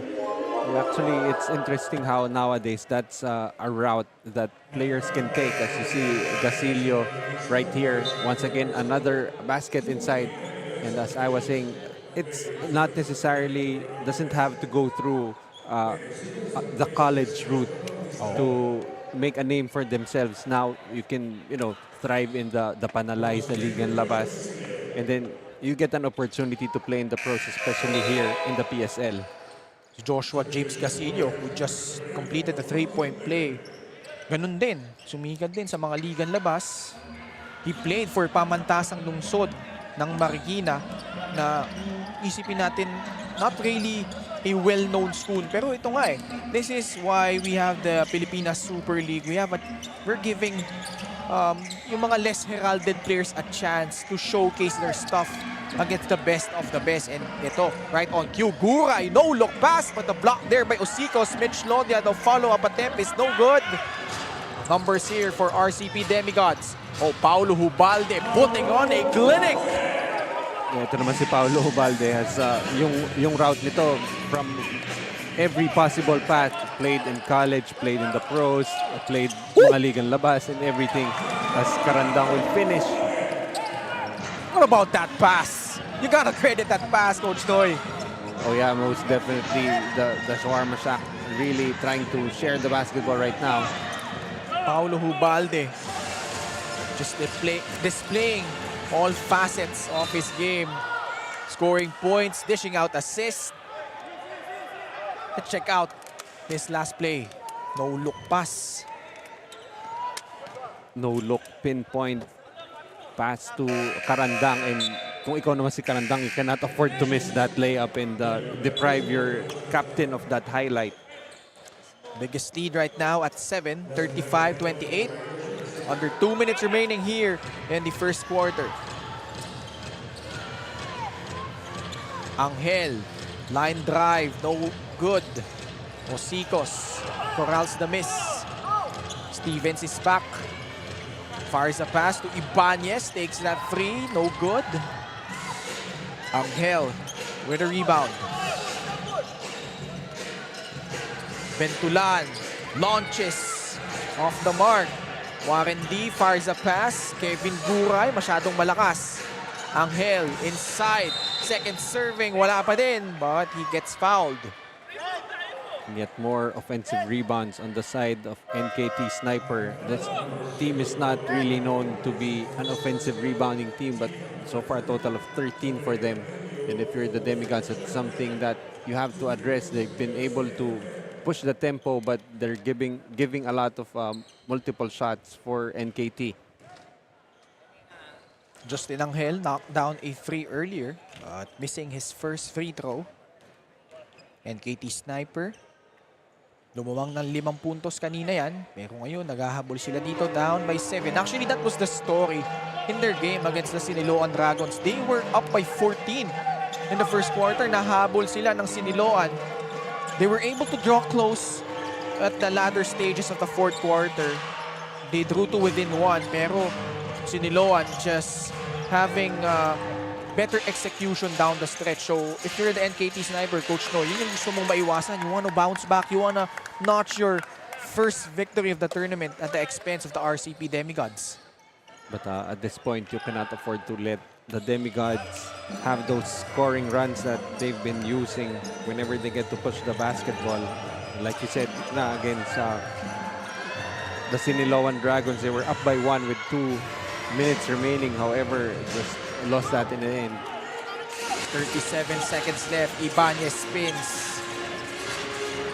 Well, actually, it's interesting how nowadays that's a route that players can take. As you see, Gasilio right here. Once again, another basket inside. And as I was saying, it's not necessarily, doesn't have to go through the college route to make a name for themselves. Now, you can, thrive in the Panalay, the Liga and Labas. And then you get an opportunity to play in the pros, especially here in the PSL. Joshua James Gasilio, who just completed the 3-point play. Ganun din, sumikat din sa mga ligang labas. He played for Pamantasang Lungsod ng Marikina na isipin natin, not really a well-known school. Pero ito nga eh, this is why we have the Pilipinas Super League. We're giving yung mga less heralded players a chance to showcase their stuff against the best of the best. And ito, right on cue, Guray, no look pass, but the block there by Osicos. Mitch Lodia, the follow-up attempt is no good. Numbers here for RCP Demigods. Oh, Paulo Hubalde putting on a clinic. Yeah, ito naman si Paulo Hubalde has yung route nito from every possible path. Played in college, played in the pros, played mga ligang labas and everything. As Karandang will finish. What about that pass? You gotta credit that pass, Coach Noy. Oh yeah, most definitely the Shawarma Shack really trying to share the basketball right now. Paulo Hubalde just displaying all facets of his game. Scoring points, dishing out assists. Let's check out his last play. No look pass. No look pinpoint pass to Karandang, and kung ikaw naman si Karandang, you cannot afford to miss that layup and deprive your captain of that highlight. Biggest lead right now at 7, 35-28. Under 2 minutes remaining here in the first quarter. Angel, line drive, no good. Osicos corrals the miss. Stevens is back. Fires a pass to Ibanez, takes that free, no good. Angel with a rebound. Bentulan launches off the mark. Warren D fires a pass. Kevin Guray masyadong malakas. Angel inside. Second serving, wala pa din, but he gets fouled. And yet more offensive rebounds on the side of NKT Sniper. This team is not really known to be an offensive rebounding team, but so far a total of 13 for them. And if you're the Demigods, it's something that you have to address. They've been able to push the tempo, but they're giving a lot of multiple shots for NKT. Justin Angel knocked down a three earlier, but missing his first free throw. NKT Sniper. Lumuwang ng 5 puntos kanina yan. Pero ngayon, naghahabol sila dito down by 7. Actually, that was the story in their game against the Siniloan Dragons. They were up by 14 in the first quarter. Nahabol sila ng Siniloan. They were able to draw close at the latter stages of the fourth quarter. They drew to within 1. Pero Siniloan just having better execution down the stretch. So if you're the NKT Sniper, Coach No, yun yung gusto mong maiwasan. You want to bounce back. You want to notch your first victory of the tournament at the expense of the RCP Demigods. But at this point, you cannot afford to let the Demigods have those scoring runs that they've been using whenever they get to push the basketball. Like you said, na against the Siniloan Dragons, they were up by 1 with 2 minutes remaining. However, just lost that in the end. 37 seconds left. Ibanez spins.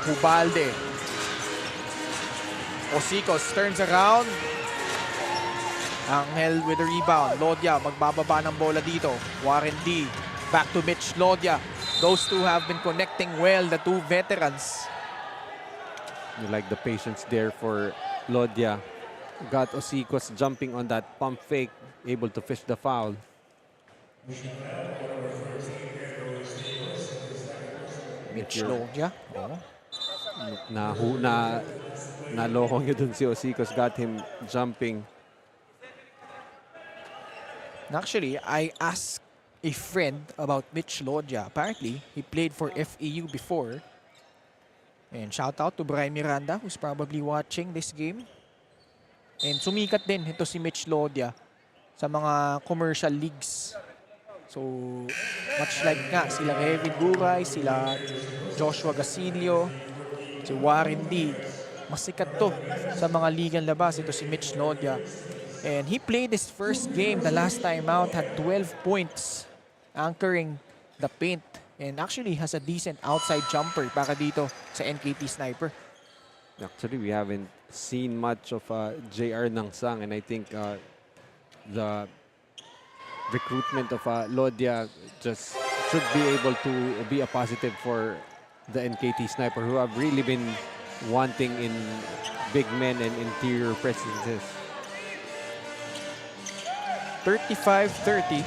Ubalde. Osicos turns around. Angel with the rebound. Lodya magbababa ng bola dito. Warren D. Back to Mitch Lodya. Those two have been connecting well, the two veterans. You like the patience there for Lodya. Got Osicos jumping on that pump fake, able to fish the foul. Mitch Lodya. Oh. Naloko nyo dun si Osicos, got him jumping. Actually, I asked a friend about Mitch Lodya. Apparently, he played for FEU before. And shout out to Brian Miranda, who's probably watching this game. And sumikat din ito si Mitch Lodya sa mga commercial leagues. So, much like nga, sila Kevin Guray, sila Joshua Gasilio, si Warren D. Masikat to sa mga ligang labas. Ito si Mitch Lodya. And he played his first game the last time out, had 12 points, anchoring the paint. And actually has a decent outside jumper para dito sa NKT Sniper. Actually, we haven't seen much of JR Nangsang, and I think the recruitment of Lodya just should be able to be a positive for the NKT Sniper, who have really been wanting in big men and interior presences. 35-30.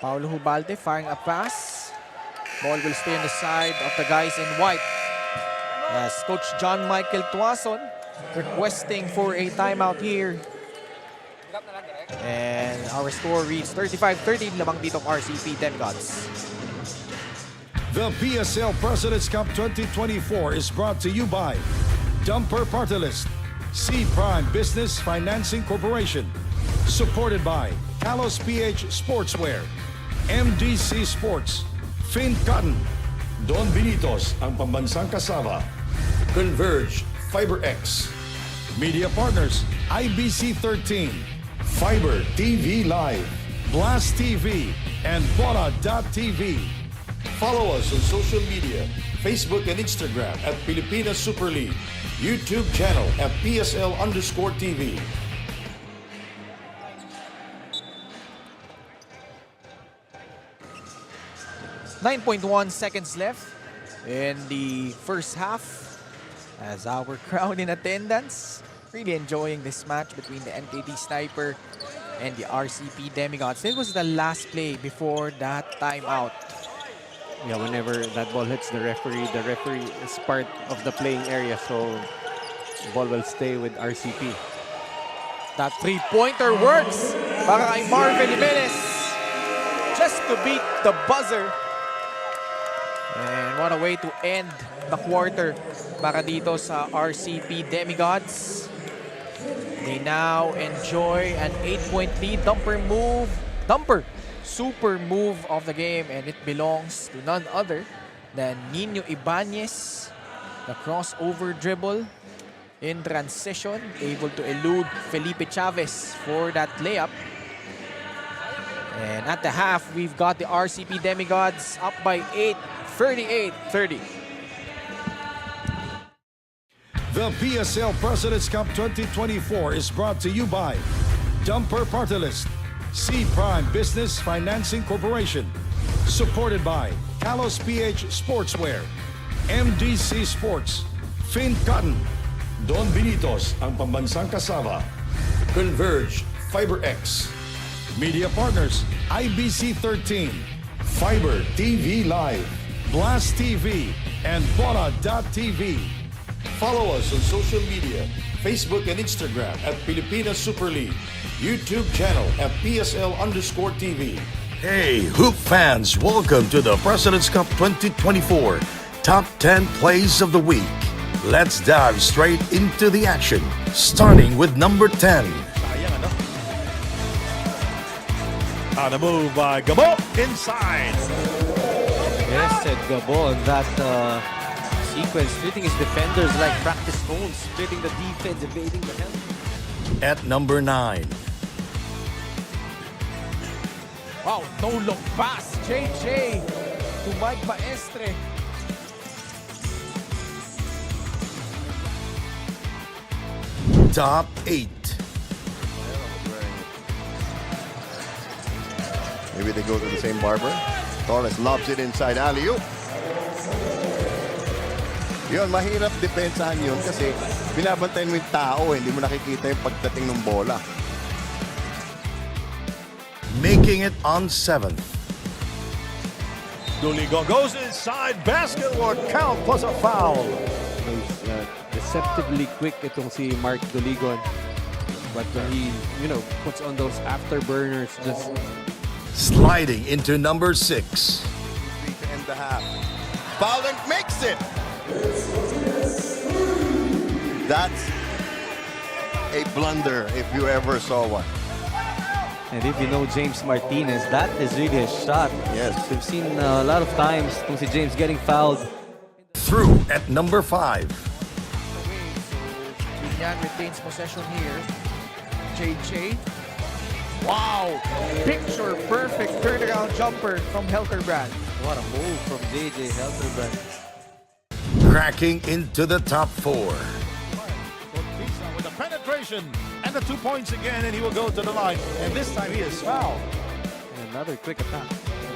Paulo Ubalde firing a pass. Ball will stay on the side of the guys in white. As Coach John Michael Tuason requesting for a timeout here. And our score reads 35-30. Lamang dito ang RCP Demigods. The PSL President's Cup 2024 is brought to you by Dumper Party List, C Prime Business Financing Corporation, supported by Kalos PH Sportswear, MDC Sports, Fin Cotton, Don Benitos, ang pambansang kasama, Converge, FiberX, Media Partners, IBC 13, Fiber TV Live, Blast TV, and Bola.tv. Follow us on social media, Facebook and Instagram at Pilipinas Super League, YouTube channel at PSL_TV. .1 seconds left in the first half as our crowd in attendance really enjoying this match between the NKT Sniper and the RCP Demigods. It was the last play before that timeout. Yeah, whenever that ball hits the referee is part of the playing area, so the ball will stay with RCP. That three-pointer works para kay Marvin Jimenez just to beat the buzzer. And what a way to end the quarter para dito sa RCP Demigods. They now enjoy an 8-point lead. Dumper, super move of the game, and it belongs to none other than Nino Ibanez. The crossover dribble in transition, able to elude Felipe Chavez for that layup. And at the half, we've got the RCP Demigods up by 8, 38-30. The PSL President's Cup 2024 is brought to you by Dumper Party List, C Prime Business Financing Corporation. Supported by Kalos PH Sportswear, MDC Sports, Fin Cotton, Don Benitos ang pambansang kasama, Converge FiberX, Media Partners, IBC 13, Fiber TV Live, Blast TV, and Bola.tv. Follow us on social media, Facebook and Instagram at Pilipinas Super League, YouTube channel at PSL_TV. Hey, Hoop fans, welcome to the President's Cup 2024 Top 10 Plays of the Week. Let's dive straight into the action, starting with number 10. On the move by Gabo inside. Yes, said Gabo on that sequence, treating his defenders like practice stones, splitting the defense, evading the help. At number 9. Wow, no look pass. JJ to Mike Maestre. Top 8. Maybe they go to the same barber. Torres lobs it inside alley-oop. Yun, mahirap depensahan yun kasi binabantayan mo yung tao, hindi mo nakikita yung pagdating ng bola. Making it on 7th. Duligo goes inside, basket or count plus a foul. He's deceptively quick itong si Mark Doligon. But when he, puts on those afterburners, just Sliding into number 6. 3 to end the half. Foul and makes it! That's a blunder if you ever saw one. and if you know James Martinez, that is really a shot. Yes. We've seen a lot of times kung si James getting fouled. Through at number 5. Binyan retains possession here. JJ. Wow! Picture perfect turnaround jumper from Helterbrand. What a move from JJ Helterbrand. Cracking into the top 4. With the penetration and the 2 points again, and he will go to the line. And this time he is fouled. And another quick attack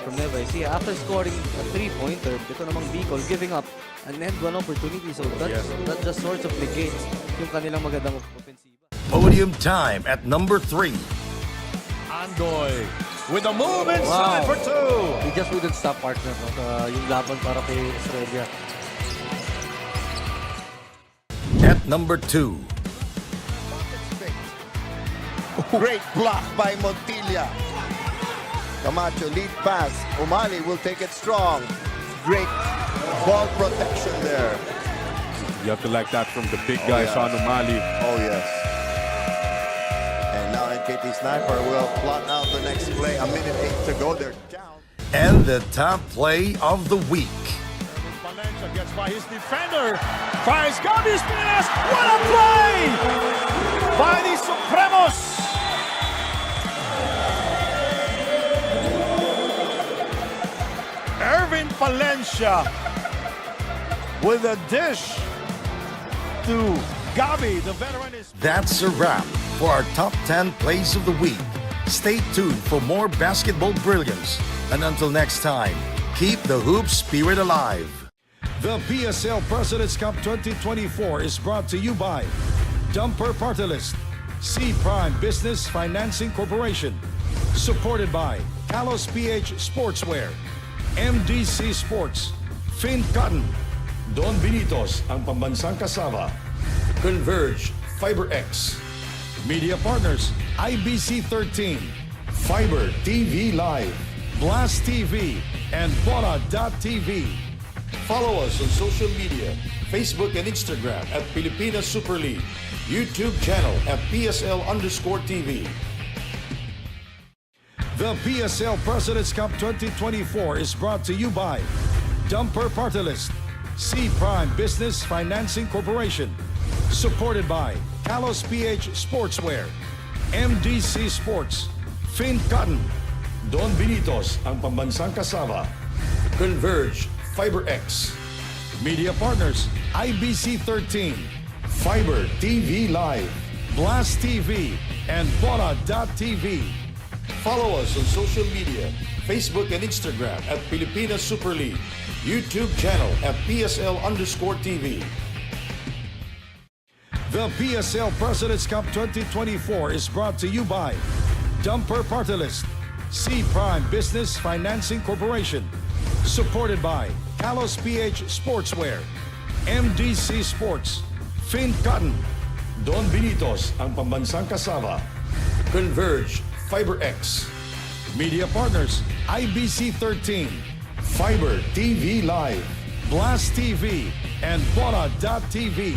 from Neves. See, after scoring a 3-pointer, ito namang Bicol giving up an end one opportunity. So that just sort of negates yung kanilang magandang offensiva. Podium time at number 3. Andoy with a move inside for 2. He just wouldn't stop, partner. Yung laban para kay Australia. At number 2. Great block by Montilla. Camacho lead pass. Umali will take it strong. Great ball protection there. You have to like that from the big guy, yeah. Sean Umali. Oh, yes. And now NKT Sniper will plot out the next play. A minute 8 to go. They're down. And the top play of the week. Valencia gets by his defender. Finds Gabi Espinas. What a play by the Supremos. Ervin Palencia with a dish to Gabi, the veteran is... That's a wrap for our top 10 plays of the week. Stay tuned for more basketball brilliance. And until next time, keep the hoop spirit alive. The PSL President's Cup 2024 is brought to you by Dumper Party List, C Prime Business Financing Corporation. Supported by Kalos PH Sportswear, MDC Sports, Fin Cotton, Don Benitos ang pambansang kasama, Converge FiberX, Media Partners, IBC 13, Fiber TV Live, Blast TV, and Bola.tv. Follow us on social media, Facebook and Instagram at Pilipinas Super League, YouTube channel at PSL_TV. The PSL President's Cup 2024 is brought to you by Dumper Party List, C Prime Business Financing Corporation. Supported by Kalos PH Sportswear, MDC Sports, Fin Cotton, Don Benitos ang pambansang kasama, Converge FiberX, Media Partners, IBC 13, Fiber TV Live, Blast TV, and Bora.tv. Follow us on social media, Facebook and Instagram at Pilipinas Super League, YouTube channel at PSL_TV. The PSL President's Cup 2024 is brought to you by Dumper Party List, C Prime Business Financing Corporation, supported by Kalos PH Sportswear, MDC Sports, Fin Cotton, Don Benitos, ang pambansang kasama. Converge, FiberX. Media Partners, IBC 13, Fiber TV Live. Blast TV, and Bora.tv.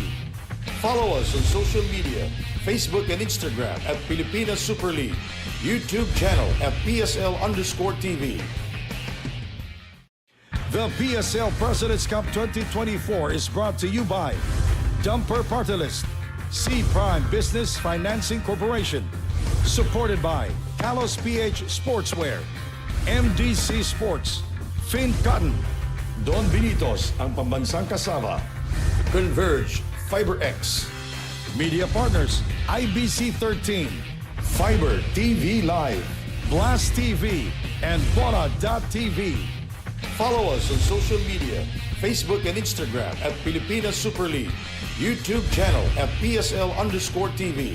Follow us on social media, Facebook and Instagram at Pilipinas Super League, YouTube channel at PSL_TV. The PSL President's Cup 2024 is brought to you by Dumper Party List, C Prime Business Financing Corporation, supported by Kalos PH Sportswear, MDC Sports, Fin Cotton, Don Benitos, ang pambansang kasama. Converge, FiberX. Media Partners, IBC 13, Fiber TV Live. Blast TV, and Bora.tv. Follow us on social media, Facebook and Instagram at Pilipinas Super League, YouTube channel at PSL_TV.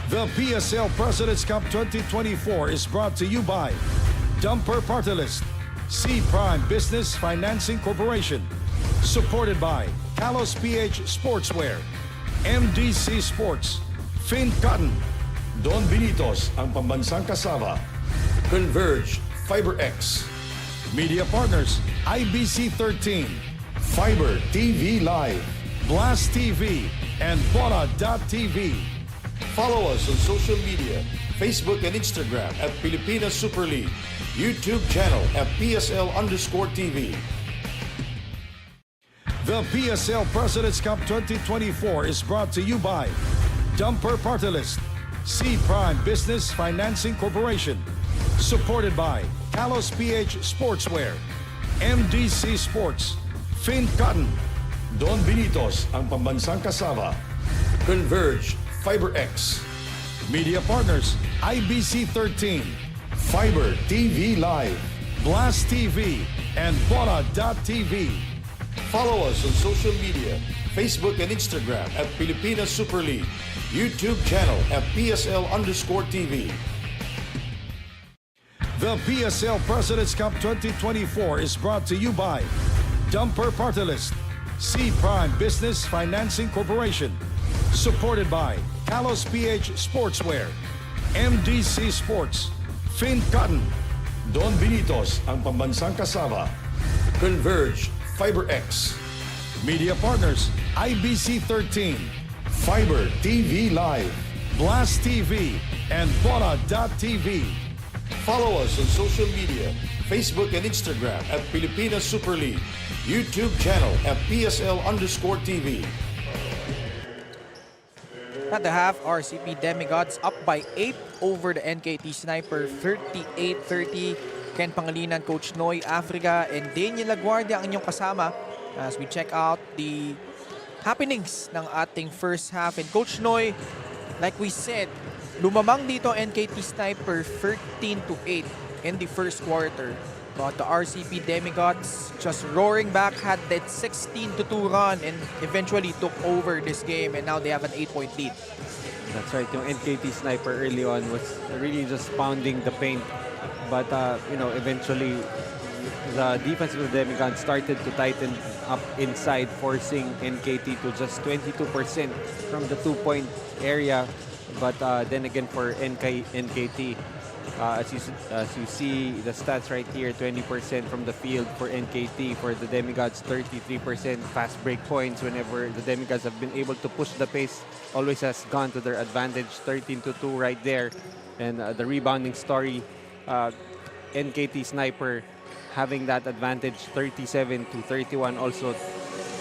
The PSL President's Cup 2024 is brought to you by Dumper Party List, C Prime Business Financing Corporation, supported by Kalos PH Sportswear, MDC Sports, Fin Cotton, Don Benitos, ang pambansang kasama. Converge, FiberX. Media Partners, IBC 13, Fiber TV Live. Blast TV, and Bora.tv. Follow us on social media, Facebook and Instagram at Pilipinas Super League, YouTube channel at PSL_TV. The PSL President's Cup 2024 is brought to you by Dumper Party List, C Prime Business Financing Corporation, supported by Kalos PH Sportswear, MDC Sports, Fin Cotton, Don Benitos, ang pambansang kasama. Converge, FiberX. Media Partners, IBC 13, Fiber TV Live. Blast TV, and Bora.tv. Follow us on social media, Facebook and Instagram at Pilipinas Super League, YouTube channel at PSL_TV. The PSL President's Cup 2024 is brought to you by Dumper Party List, C Prime Business Financing Corporation, supported by Kalos PH Sportswear, MDC Sports, Fin Cotton, Don Benitos, ang pambansang kasama. Converge, FiberX. Media Partners, IBC 13, Fiber TV Live. Blast TV, and Bora.tv. Follow us on social media, Facebook and Instagram at Pilipinas Super League, YouTube channel at PSL_TV. At the half, RCP Demigods up by 8 over the NKT Sniper, 38-30. Ken Pangilinan, Coach Noy Africa, and Daniel Laguardia ang inyong kasama as we check out the happenings ng ating first half. And Coach Noy, like we said, lumamang dito NKT Sniper 13-8 in the first quarter. But the RCP Demigods just roaring back, had that 16-2 run and eventually took over this game, and now they have an 8-point lead. That's right. Yung NKT Sniper early on was really just pounding the paint. But, eventually the defense of the Demigods started to tighten up inside, forcing NKT to just 22% from the 2-point area. But then again for NKT, as you see the stats right here, 20% from the field for NKT. For the Demigods, 33% fast break points. Whenever the Demigods have been able to push the pace, always has gone to their advantage. 13-2 right there. And the rebounding story, NKT Sniper having that advantage, 37-31. Also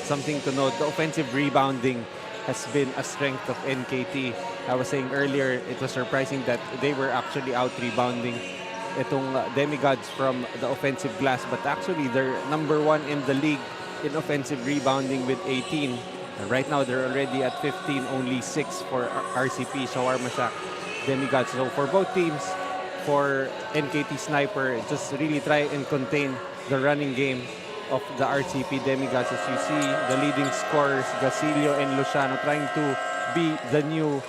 something to note, the offensive rebounding has been a strength of NKT. I was saying earlier, it was surprising that they were actually out-rebounding itong Demigods from the offensive glass, but actually they're number 1 in the league in offensive rebounding with 18. Right now, they're already at 15, only 6 for RCP, Shawarma Shack, Demigods. So for both teams, for NKT Sniper, just really try and contain the running game of the RCP Demigods. As you see, the leading scorers, Gasilio and Luciano, trying to be the new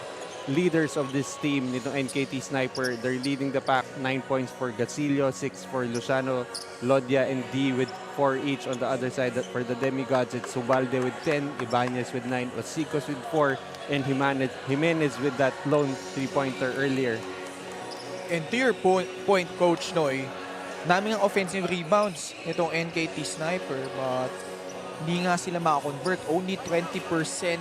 leaders of this team, nitong NKT Sniper. They're leading the pack, 9 points for Gasilio, 6 for Luciano, Lodia and D with 4 each. On the other side, for the Demigods, it's Subalde with 10, Ibanez with 9, Osicos with 4, and Jimenez with that lone three-pointer earlier. And to your point, Coach Noy, daming ang offensive rebounds itong NKT Sniper, but hindi nga sila makakonvert. Only 20%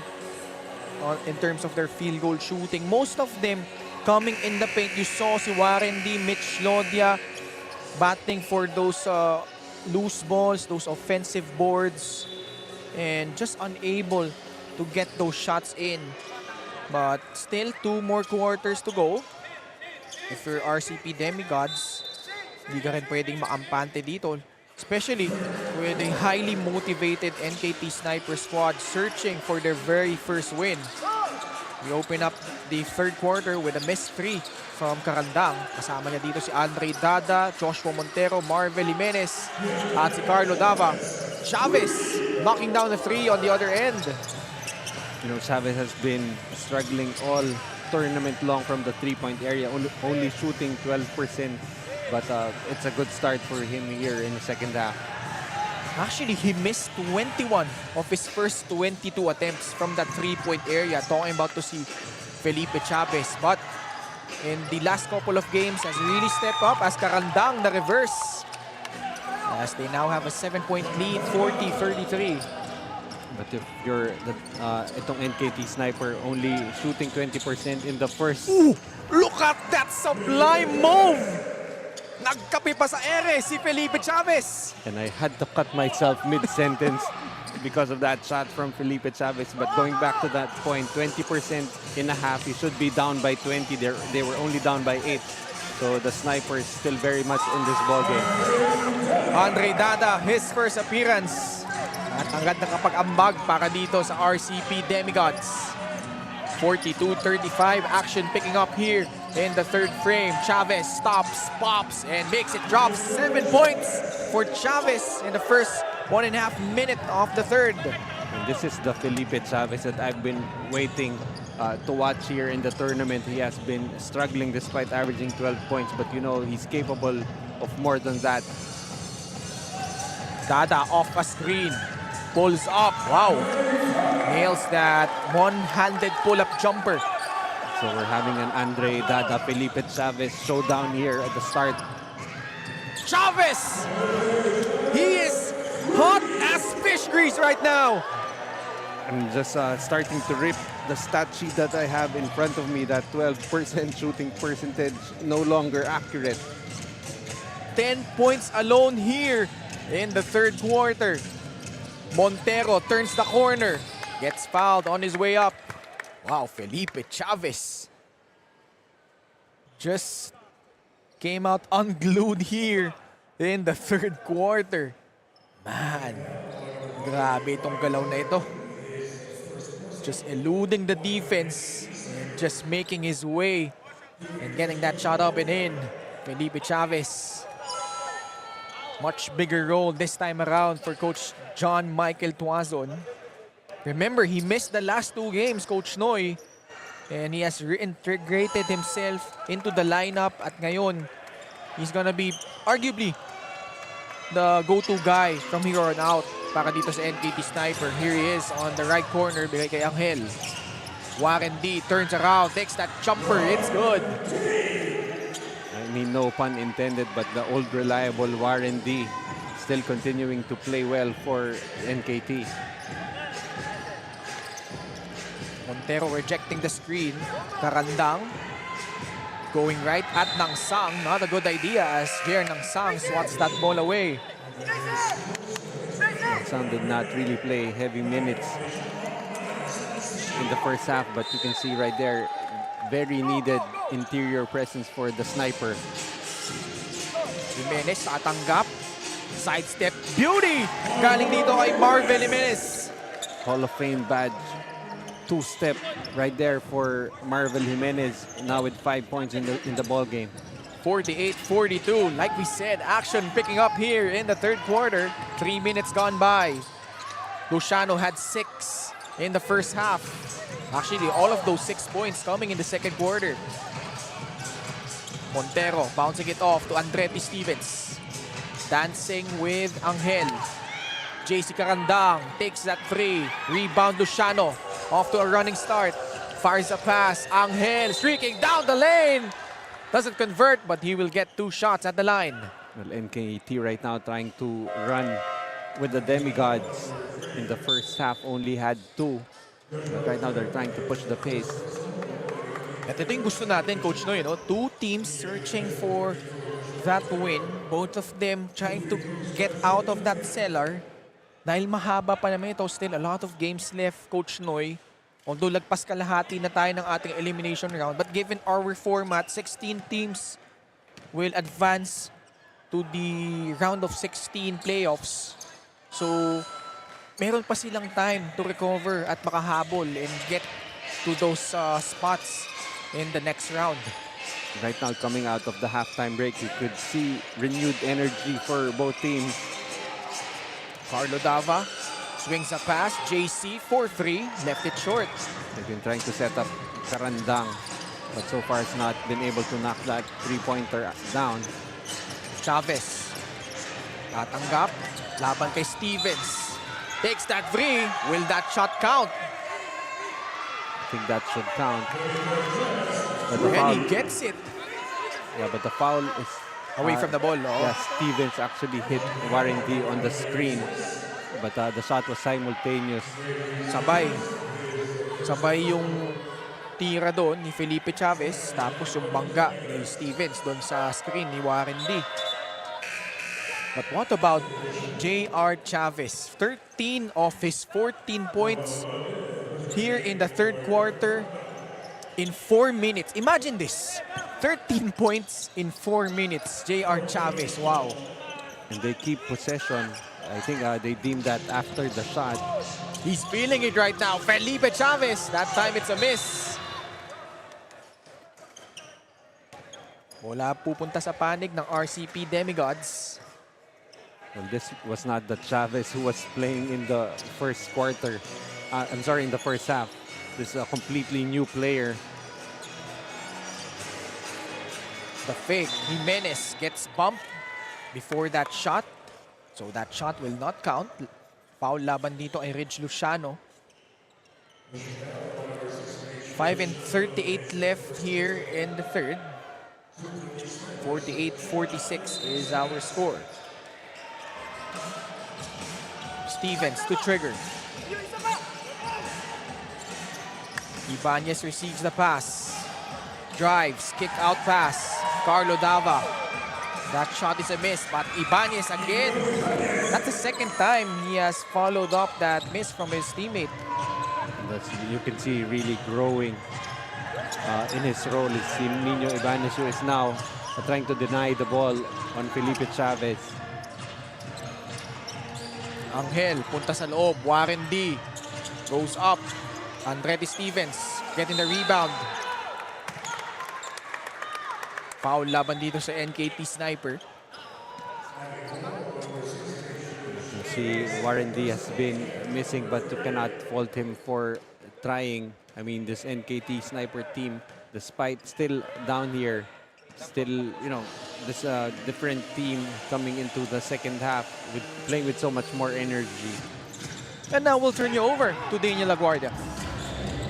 in terms of their field goal shooting. Most of them coming in the paint. You saw si Warren D, Mitch Lodia batting for those loose balls, those offensive boards, and just unable to get those shots in. But still 2 more quarters to go. If you're RCP Demigods, hindi ka rin pwedeng makampante dito. Especially with a highly motivated NKT Sniper squad searching for their very first win. We open up the third quarter with a missed 3 from Karandang. Kasama niya dito si Andre Dada, Joshua Montero, Marvel Jimenez, at si Carlo Dava. Chavez knocking down the 3 on the other end. You know, Chavez has been struggling all tournament long from the three-point area, only shooting 12%. But it's a good start for him here in the second half. Actually, he missed 21 of his first 22 attempts from that three-point area. Talking about to see Felipe Chavez. But in the last couple of games has really stepped up as Karandang the reverse. As they now have a 7-point lead, 40-33. But if you're itong NKT Sniper, only shooting 20% in the first. Ooh, look at that sublime move! Nagkape pa sa ere si Felipe Chavez. And I had to cut myself mid-sentence because of that shot from Felipe Chavez. But going back to that point, 20% in a half, you should be down by 20. They were only down by 8. So the Sniper is still very much in this ballgame. Andre Dada, his first appearance. At agad nakapag-ambag para dito sa RCP Demigods. 42-35, action picking up here in the third frame. Chavez stops, pops, and makes it drop. 7 points for Chavez in the first 1.5 minute of the third. And this is the Felipe Chavez that I've been waiting to watch here in the tournament. He has been struggling despite averaging 12 points, but you know, he's capable of more than that. Dada off a screen, pulls up, wow. Nails that one-handed pull-up jumper. So we're having an Andre Dada, Felipe Chavez showdown here at the start. Chavez! He is hot as fish grease right now. I'm just starting to rip the stat sheet that I have in front of me. That 12% shooting percentage, no longer accurate. 10 points alone here in the third quarter. Montero turns the corner. Gets fouled on his way up. Wow, Felipe Chavez just came out unglued here in the third quarter. Man, grabe itong galaw na ito. Just eluding the defense and just making his way and getting that shot up and in. Felipe Chavez. Much bigger role this time around for Coach John Michael Tuazon. Remember, he missed the last 2 games, Coach Noy, and he has reintegrated himself into the lineup. At ngayon, he's gonna be arguably the go-to guy from here on out para dito sa NKT Sniper. Here he is on the right corner, bigay kay Angel. Warren D turns around, takes that jumper, it's good. I mean, no pun intended, but the old reliable Warren D still continuing to play well for NKT. Montero rejecting the screen. Karandang going right at Nang Sang. Not a good idea as here Nang Sang swats that ball away. Sang did not really play heavy minutes in the first half, but you can see right there, very needed interior presence for the Sniper. Jimenez tatanggap. Sidestep beauty. Galing dito kay Marvel Jimenez. Hall of Fame badge. Two-step right there for Marvel Jimenez, now with 5 points in the ball game. 48-42. Like we said, action picking up here in the third quarter. 3 minutes gone by. Luciano had 6 in the first half. Actually, all of those 6 points coming in the second quarter. Montero bouncing it off to Andretti Stevens. Dancing with Angel. JC Carandang takes that 3. Rebound Luciano. Off to a running start. Fires a pass. Angel streaking down the lane. Doesn't convert, but he will get 2 shots at the line. Well, NKT right now trying to run with the Demigods. In the first half, only had 2. But right now, they're trying to push the pace. At ito yung gusto natin, Coach Noy, no? 2 teams searching for that win. Both of them trying to get out of that cellar. Dahil mahaba pa naman ito, still a lot of games left, Coach Noy. Although lagpas kalahati na tayo ng ating elimination round. But given our format, 16 teams will advance to the round of 16 playoffs. So, meron pa silang time to recover at makahabol and get to those spots in the next round. Right now, coming out of the halftime break, you could see renewed energy for both teams. Carlo Dava swings a pass. JC for 3. Left it short. They've been trying to set up Karandang, but so far it's not been able to knock that 3-pointer down. Chavez. Tatanggap. Laban kay Stevens. Takes that 3. Will that shot count? I think that should count. But the And foul, he gets it. yeah, but the foul is Away from the ball, no? yeah, Stevens actually hit Warren D on the screen, but the shot was simultaneous. Sabay. Sabay yung tira doon ni Felipe Chavez. Tapos yung bangga ni Stevens doon sa screen ni Warren D. But what about J.R. Chavez? 13 of his 14 points here in the third quarter in 4 minutes. Imagine this. 13 points in 4 minutes. J.R. Chavez, wow. And they keep possession. I think they deemed that after the shot. He's feeling it right now. Felipe Chavez. That time it's a miss. Bola pupunta sa panig ng RCP Demigods. Well, this was not the Chavez who was playing in the first quarter. I'm sorry, in the first half. This is a completely new player. The fake. Jimenez gets bumped before that shot. So that shot will not count. Foul laban dito ay Ridge Luciano. 5:38 left here in the third. 48-46 is our score. Stevens to trigger. Ibanez receives the pass. Drives, kick out pass. Carlo Dava. That shot is a miss, but Ibanez again. That's the second time he has followed up that miss from his teammate. You can see really growing in his role is si Nino Ibanez, who is now trying to deny the ball on Felipe Chavez. Angel, punta sa loob. Warren D. Goes up. Andretti Stevens getting the rebound. Foul laban dito sa NKT sniper. You see Warren D has been missing, but you cannot fault him for trying. I mean, this NKT sniper team, despite still down here, still, you know, this different team coming into the second half with playing with so much more energy. And now we'll turn you over to Daniel Laguardia.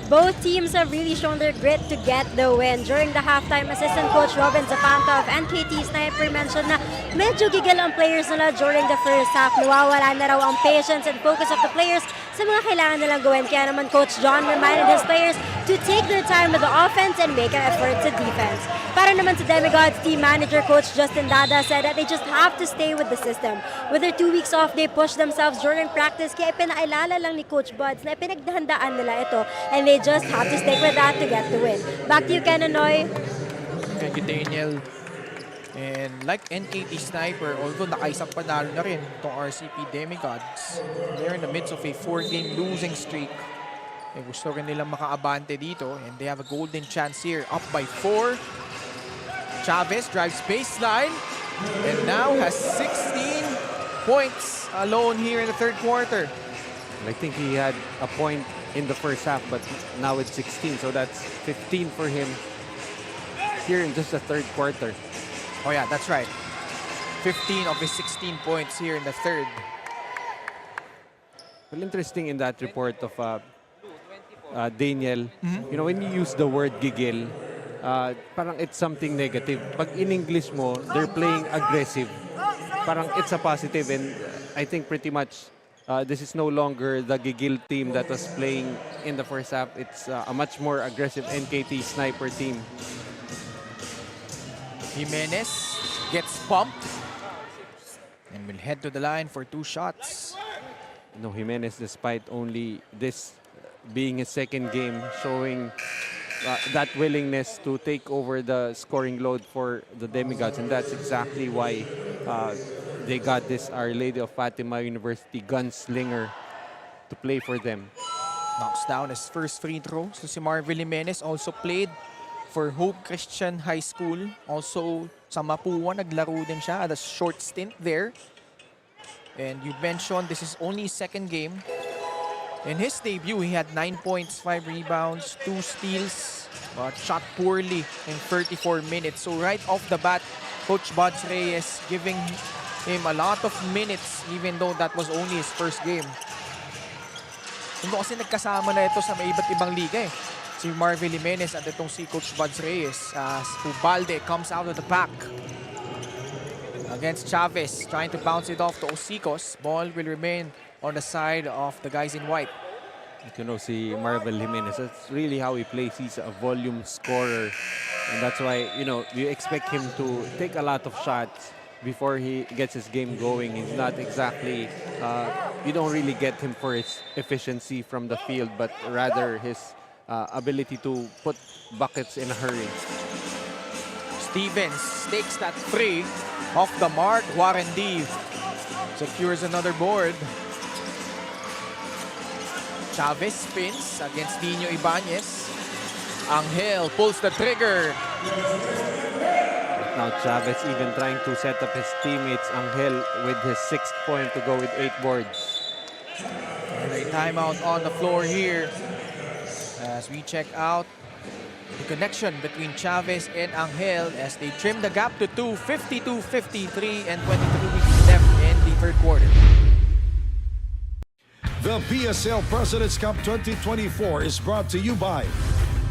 Both teams have really shown their grit to get the win. During the halftime, assistant coach Robin Zapanta of NKT Sniper mentioned na medyo gigil ang players nila during the first half. Nawawala na raw ang patience and focus of the players sa mga kailangan nilang gawin. Kaya naman Coach John reminded his players to take their time with the offense and make an effort to defense. Para naman sa Demigods, team manager Coach Justin Dada said that they just have to stay with the system. With their 2 weeks off, they pushed themselves during practice. Kaya ipinailala lang ni Coach Buds na ipinagdahandaan nila ito. And they just have to stick with that to get the win. Back to you, Ken and Noy. Thank you, Daniel. And like NKT Sniper, although nakaisang panalo na rin itong RCP Demigods, they're in the midst of a 4-game losing streak. Eh, gusto rin nilang makaabante dito and they have a golden chance here. Up by 4. Chavez drives baseline and now has 16 points alone here in the third quarter. I think he had a point in the first half, but now it's 16, so that's 15 for him here in just the third quarter. Oh yeah, that's right. 15 of his 16 points here in the third. Well, interesting in that report of Daniel, you know, when you use the word gigil, parang it's something negative. Pag in English mo, they're playing aggressive. Parang it's a positive, and I think pretty much this is no longer the gigil team that was playing in the first half. It's a much more aggressive NKT Sniper team. Jimenez gets pumped and will head to the line for 2 shots. No, Jimenez, despite only this being his second game, showing that willingness to take over the scoring load for the Demigods, and that's exactly why they got this Our Lady of Fatima University gunslinger to play for them. Knocks down his first free throw. So si Marvel Jimenez also played for Hope Christian High School. Also sa Mapua, naglaro din siya at a short stint there. And you mentioned this is only his second game. In his debut, he had 9 points, 5 rebounds, 2 steals, but shot poorly in 34 minutes. So right off the bat, Coach Buds Reyes giving him a lot of minutes even though that was only his first game. Hindi kasi nagkasama na ito sa may iba't ibang liga eh. Si Marvel Jimenez at itong si Coach Buds Reyes. Ubalde comes out of the pack against Chavez, trying to bounce it off to Osicos. Ball will remain on the side of the guys in white. You know, si Marvel Jimenez, that's really how he plays. He's a volume scorer, and that's why, you know, you expect him to take a lot of shots before he gets his game going. He's not exactly, you don't really get him for his efficiency from the field, but rather his ability to put buckets in a hurry. Stevens takes that free off the mark. Warren D secures another board. Chavez spins against Nino Ibanez. Angel pulls the trigger. Now Chavez even trying to set up his teammates. Angel with his 6th point to go with 8 boards. And a timeout on the floor here as we check out the connection between Chavez and Angel as they trim the gap to 2, 52-53 and 23 left in the third quarter. The PSL President's Cup 2024 is brought to you by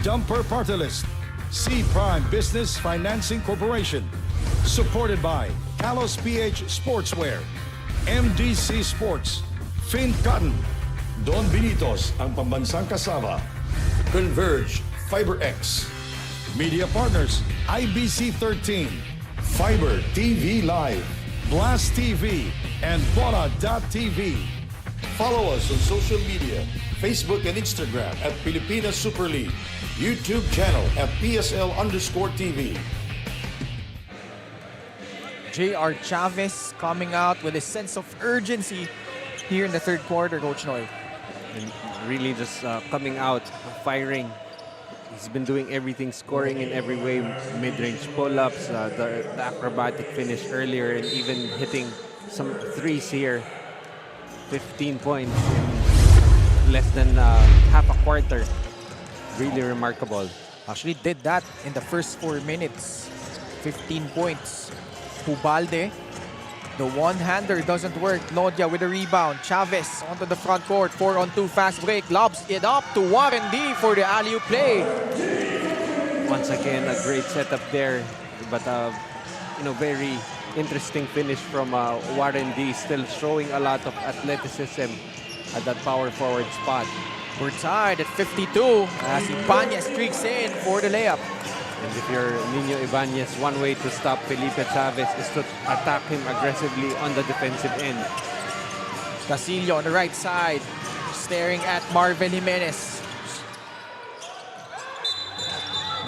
Dumper Party List, C Prime Business Financing Corporation, supported by Kalos PH Sportswear, MDC Sports, Fin Cotton, Don Benitos, ang pambansang kasama, Converge, FiberX, Media Partners, IBC 13, Fiber TV Live, Blast TV, and Bola.tv. Follow us on social media, Facebook and Instagram at Pilipinas Super League, YouTube channel at PSL_TV. J.R. Chavez coming out with a sense of urgency here in the third quarter, Coach Noy. And really just coming out, firing. He's been doing everything, scoring in every way, mid-range pull-ups, the acrobatic finish earlier, and even hitting some threes here. 15 points in less than half a quarter. Really remarkable. Actually did that in the first 4 minutes. 15 points. Ubalde, the one-hander doesn't work. Nodia with a rebound. Chavez onto the front court. 4-on-2 fast break. Lobs it up to Warren D for the alley-oop play. Once again, a great setup there. But, you know, very interesting finish from Warren D. Still showing a lot of athleticism at that power forward spot. We're tied at 52 as Ibanez streaks in for the layup. And if you're Nino Ibanez, one way to stop Felipe Chavez is to attack him aggressively on the defensive end. Casillo on the right side, staring at Marvel Jimenez.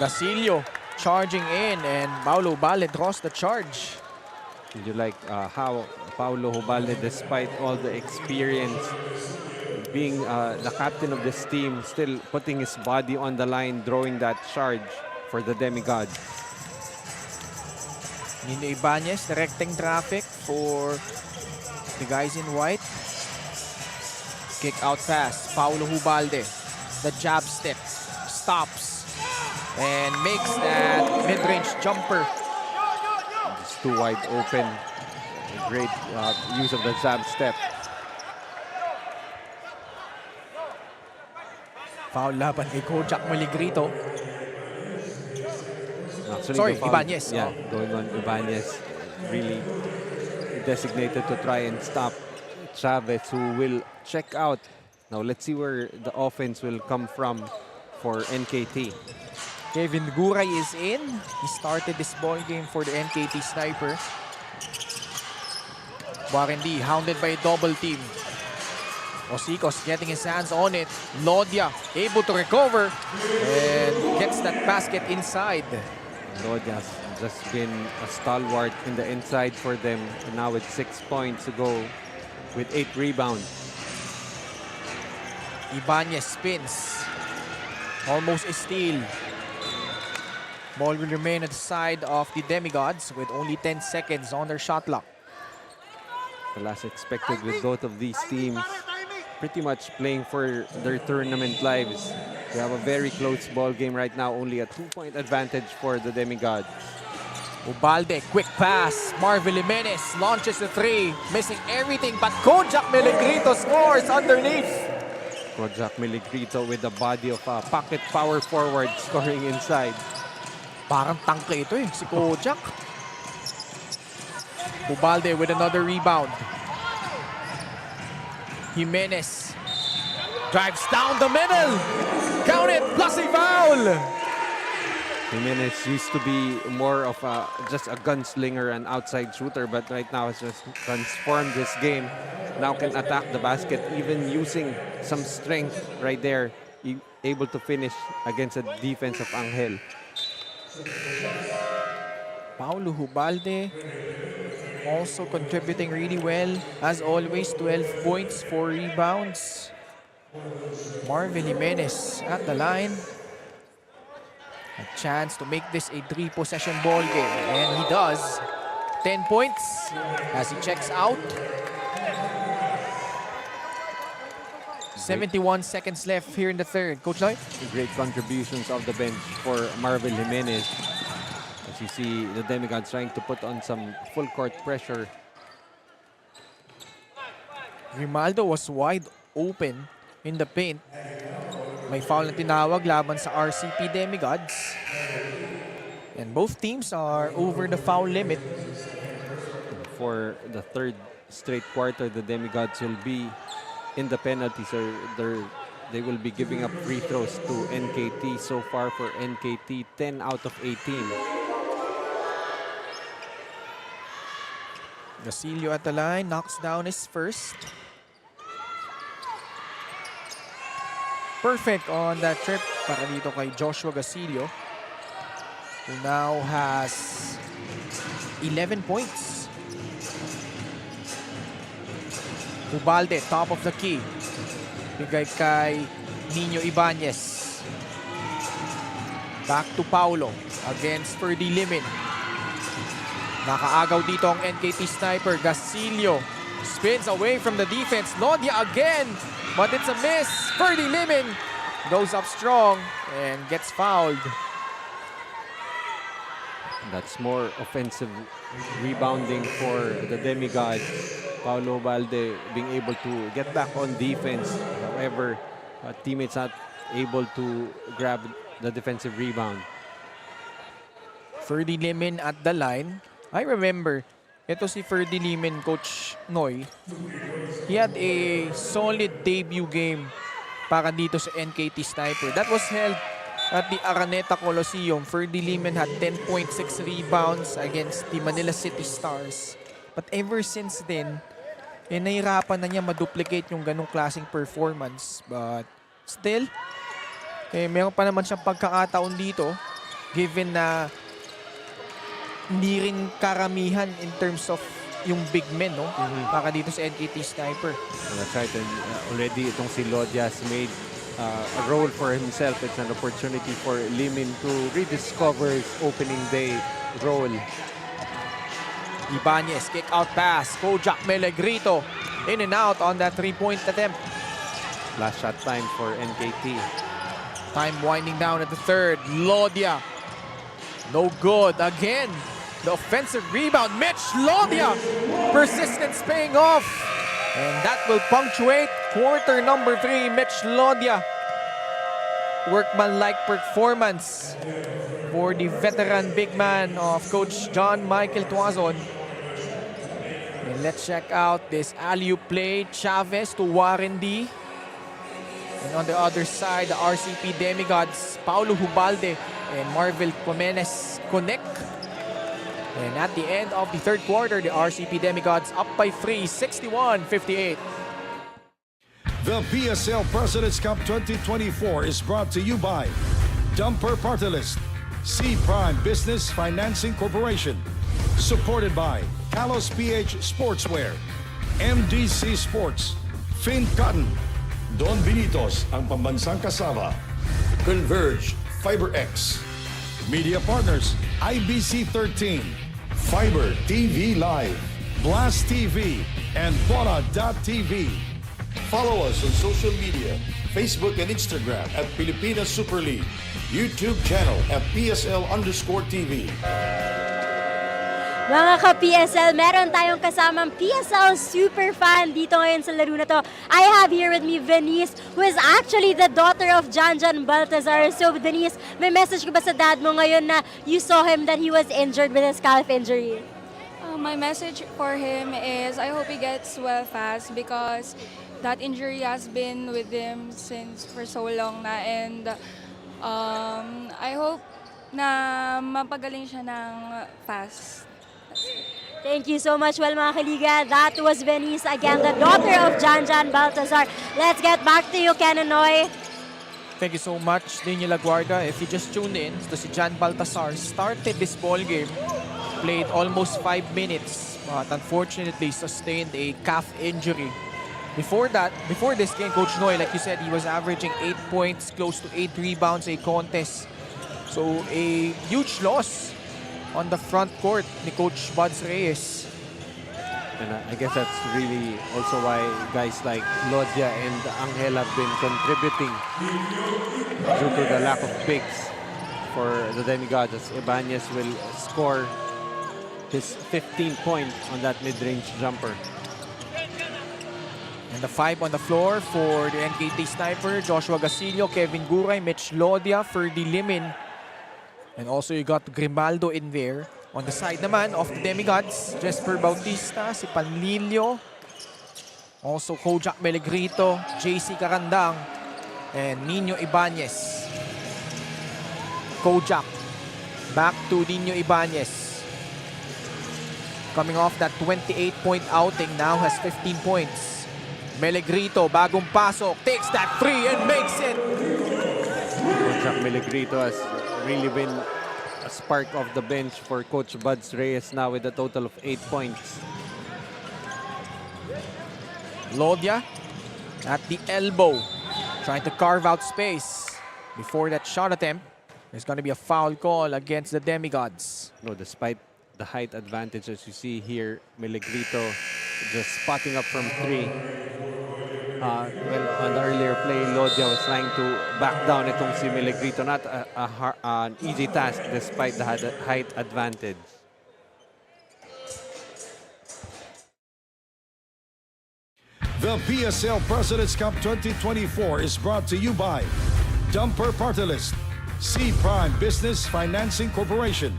Casillo charging in, and Paulo Hubalde draws the charge. You like how Paulo Hubalde, despite all the experience, being the captain of this team, still putting his body on the line, drawing that charge for the Demigods. Nino Ibanez directing traffic for the guys in white. Kick out pass, Paulo Hubalde. The jab step, stops, and makes that mid-range jumper. It's too wide open. Great use of the jab step. Foul laban kay Kojak Maligrito. Actually, Sorry, the foul, Ibanez. Yeah, Oh. going on Ibanez. Really designated to try and stop Chavez, who will check out. Now let's see where the offense will come from for NKT. Kevin Guray is in. He started this ball game for the NKT Sniper. Warendi hounded by a double team. Osicos getting his hands on it. Lodia able to recover and gets that basket inside. Lodia's just been a stalwart in the inside for them. And now with 6 points to go with 8 rebounds. Ibanez spins. Almost a steal. Ball will remain at the side of the Demigods with only 10 seconds on their shot clock. The last expected with both of these teams pretty much playing for their tournament lives. We have a very close ball game right now, only a 2-point advantage for the Demigods. Hubalde, quick pass. Marvel Jimenez launches the three, missing everything, but Kojak Meligrito scores underneath. Kojak Meligrito with the body of a pocket power forward scoring inside. Parang tangke ito si Kojak. Hubalde with another rebound. Jimenez drives down the middle. Count it, plus a foul. Jimenez used to be more of just a gunslinger and outside shooter, but right now has just transformed this game. Now can attack the basket, even using some strength right there, able to finish against a defense of Angel. Paulo Hubalde also contributing really well. As always, 12 points, 4 rebounds. Marvin Jimenez at the line. A chance to make this a 3-possession ball game. And he does. 10 points as he checks out. 71 seconds left here in the third. Coach Lloyd? Great contributions of the bench for Marvel Jimenez. As you see, the Demigods trying to put on some full court pressure. Grimaldo was wide open in the paint. May foul na tinawag laban sa RCP Demigods. And both teams are over the foul limit. For the third straight quarter, the Demigods will be in the penalties, or they will be giving up free throws to NKT. So far for NKT, 10 out of 18. Gasilio at the line, knocks down his first. Perfect on that trip para dito kay Joshua Gasilio, who now has 11 points. Hubalde, top of the key. Bigay kay Nino Ibanez. Back to Paulo against Ferdy Limin. Nakaagaw dito ang NKT Sniper. Gasilio spins away from the defense. Lodia again, but it's a miss. Ferdy Limin goes up strong and gets fouled. That's more offensive rebounding for the Demigods. Paulo Hubalde being able to get back on defense. However, teammates not able to grab the defensive rebound. Ferdy Limin at the line. I remember, ito si Ferdy Limin, Coach Noy. He had a solid debut game para dito sa NKT Sniper. That was held at the Araneta Coliseum. Ferdy Limin had 10.6 rebounds against the Manila City Stars. But ever since then, nahirapan na niya maduplicate yung ganong klaseng performance. But still, meron pa naman siyang pagkakataon dito given na hindi rin karamihan in terms of yung big men, no? Baka dito sa NKT Sniper. That's right. And already itong si Lodya has made a role for himself. It's an opportunity for Limin to rediscover his opening day role. Ibanez, kick out pass. Kojak Melegrito in and out on that three-point attempt. Last shot time for NKT. Time winding down at the third. Lodya. No good again. The offensive rebound. Mitch Lodya. Persistence paying off. And that will punctuate quarter number 3. Mitch Lodya. Workman-like performance for the veteran big man of Coach John Michael Tuazon. And let's check out this alley-oop play. Chavez to Warren D. And on the other side, the RCP Demigods, Paulo Hubalde and Marvel Comenes connect. And at the end of the third quarter, the RCP Demigods up by 3, 61-58. The PSL President's Cup 2024 is brought to you by Dumper Party List, C Prime Business Financing Corporation, supported by Kalos PH Sportswear, MDC Sports, Fin Cotton, Don Benitos ang pambansang kasama, Converge FiberX, Media Partners, IBC 13, Fiber TV Live, Blast TV, and Bola.tv. Follow us on social media, Facebook and Instagram at Pilipinas Super League, YouTube channel at PSL_TV. Mga ka-PSL, meron tayong kasamang PSL super fan dito ngayon sa laro na to. I have here with me Venice, who is actually the daughter of Janjan Baltazar. So Venice, may message ka ba sa dad mo ngayon na you saw him that he was injured with his calf injury? My message for him is I hope he gets well fast because that injury has been with him since for so long na, and I hope na mapagaling siya ng fast. Thank you so much, well mga kaliga. That was Venice again, the daughter of Janjan Baltazar. Let's get back to you, Kenanoy. Thank you so much, Daniel Aguarda. If you just tuned in, si Jan Baltazar started this ball game, played almost 5 minutes, but unfortunately sustained a calf injury. Before this game, Coach Noy, like you said, he was averaging 8 points, close to 8 rebounds a contest. So a huge loss on the front court ni Coach Buds Reyes. And I guess that's really also why guys like Lodya and Angel have been contributing due to the lack of bigs for the Demigods, as Ibanez will score his 15th point on that mid-range jumper. And the 5 on the floor for the NKT Sniper, Joshua Gasilio, Kevin Guray, Mitch Lodya, Ferdy Limin. And also you got Grimaldo in there. On the side naman of the Demigods, Jesper Bautista, si Panlilio. Also Kojak Melegrito, JC Carandang, and Nino Ibanez. Kojak, back to Nino Ibanez. Coming off that 28-point outing, now has 15 points. Melegrito, bagong pasok, takes that 3 and makes it. Coach Melegrito has really been a spark of the bench for Coach Buds Reyes now with a total of 8 points. Lodya at the elbow, trying to carve out space. Before that shot attempt, there's going to be a foul call against the Demigods. No, despite the height advantage, as you see here, Melegrito just spotting up from 3. Well, on the earlier play, Lodya was trying to back down itong si Melegrito. Not an easy task despite the height advantage. The PSL President's Cup 2024 is brought to you by Dumper Party List, C Prime Business Financing Corporation,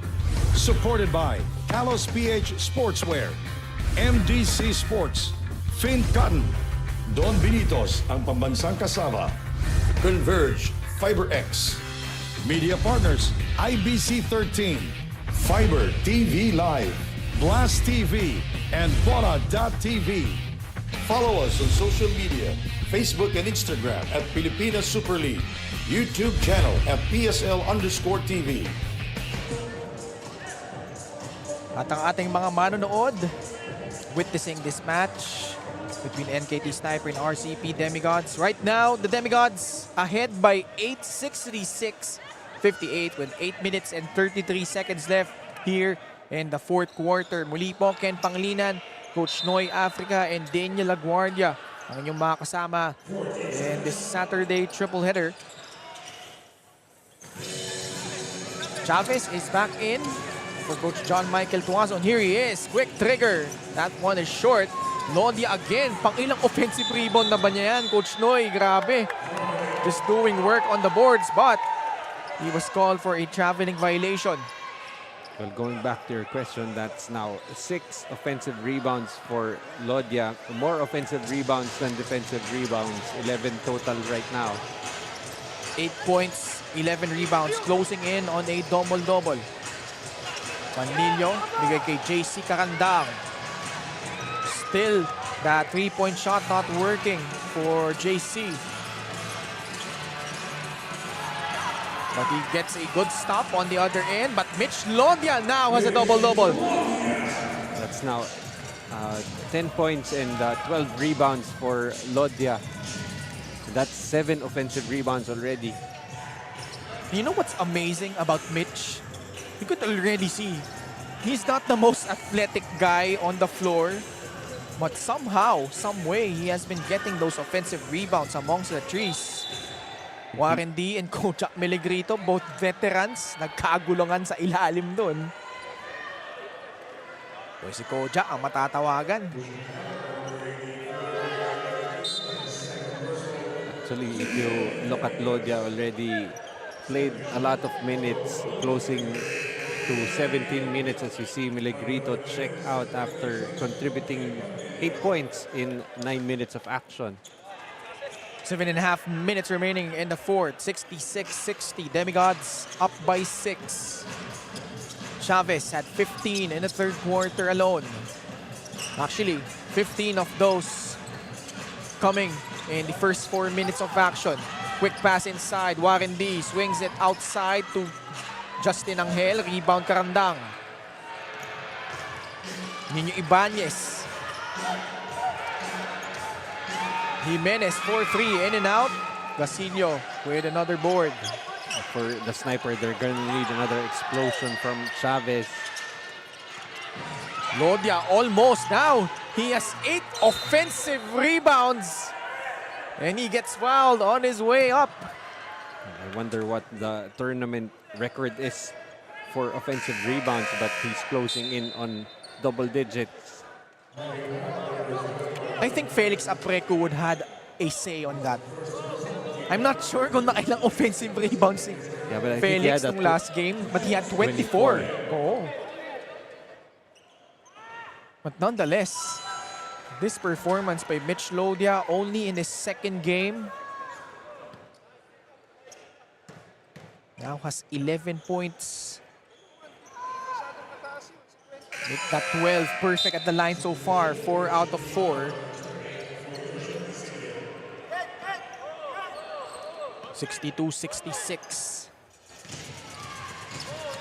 supported by Kalos PH Sportswear, MDC Sports, Fin Cotton, Don Benitos ang pambansang kasama, Converge FiberX, Media Partners, IBC 13, Fiber TV Live, Blast TV, and Bola.tv. Follow us on social media, Facebook and Instagram at Pilipinas Super League, YouTube channel at PSL_TV, At ang ating mga manonood witnessing this match between NKT Sniper and RCP Demigods. Right now, the Demigods ahead by 8, 66-58 with 8 minutes and 33 seconds left here in the fourth quarter. Muli po, Ken Panglinan, Coach Noy Africa, and Daniel Laguardia ang inyong mga kasama in this Saturday triple header. Chavez is back in for Coach John Michael Tuazon. Here he is. Quick trigger. That one is short. Lodia again. Pang-ilang offensive rebound na ba niya yan? Coach Noy, grabe. Just doing work on the boards, but he was called for a traveling violation. Well, going back to your question, that's now 6 offensive rebounds for Lodia. More offensive rebounds than defensive rebounds. 11 total right now. 8 points, 11 rebounds, closing in on a double-double. Panilio, bigay kay JC Carandang. Still, that 3-point shot not working for JC. But he gets a good stop on the other end. But Mitch Lodia now has a double-double. That's now 10 points and 12 rebounds for Lodia. That's 7 offensive rebounds already. You know what's amazing about Mitch? You could already see he's not the most athletic guy on the floor. But somehow, some way, he has been getting those offensive rebounds amongst the trees. Warren D and Coach Melegrito, both veterans, nagkagulungan sa ilalim dun. So si Koja ang matatawagan. Actually, if you look at Lodia, already played a lot of minutes, closing to 17 minutes as you see Melegrito check out after contributing 8 points in 9 minutes of action. 7.5 minutes remaining in the fourth. 66-60. Demigods up by 6. Chavez had 15 in the third quarter alone. Actually, 15 of those coming in the first 4 minutes of action. Quick pass inside. Warren D swings it outside to Justin Angel. Rebound Karandang. Nino Ibanez. Jimenez 4-3 in and out. Gasillo with another board. For the Sniper, they're going to need another explosion from Chavez. Lodia almost now. He has 8 offensive rebounds. And he gets fouled on his way up. I wonder what the tournament record is for offensive rebounds, but he's closing in on double digits. I think Felix Apreco would had a say on that. I'm not sure kung nakailang offensive rebounds si Yeah, but I think he Felix had nung last game, but he had 24. Oo. But nonetheless, this performance by Mitch Lodia only in his second game now has 11 points. Make that 12 perfect at the line so far. 4 out of 4. 62-66.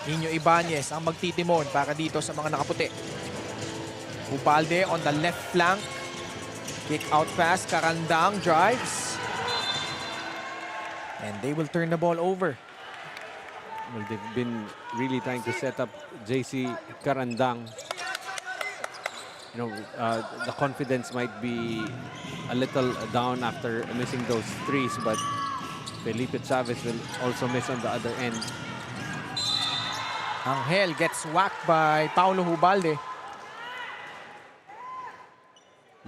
Nino Ibanez ang magtitimon para dito sa mga nakaputi. Upalde on the left flank. Kick out pass. Karandang drives. And they will turn the ball over. Well, they've been really trying to set up JC Karandang. You know, the confidence might be a little down after missing those threes, but Felipe Chavez will also miss on the other end. Angel gets whacked by Paulo Hubalde.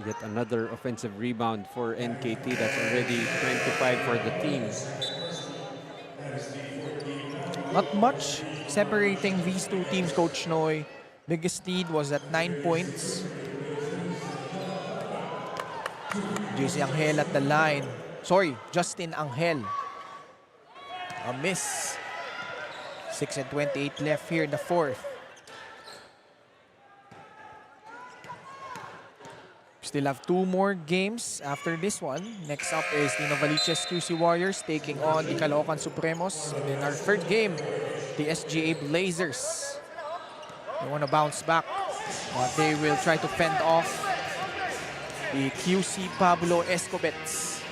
Yet another offensive rebound for NKT. That's already 25 for the team. Not much separating these two teams, Coach Noy. Biggest lead was at 9 points. JC Angel at the line. Sorry, Justin Angel. A miss. 6 and 28 left here in the fourth. Still have 2 more games after this one. Next up is the Novaliches QC Warriors taking on the Caloocan Supremos. And in our third game, the SGA Blazers. They want to bounce back, but they will try to fend off the QC Pablo Escobets.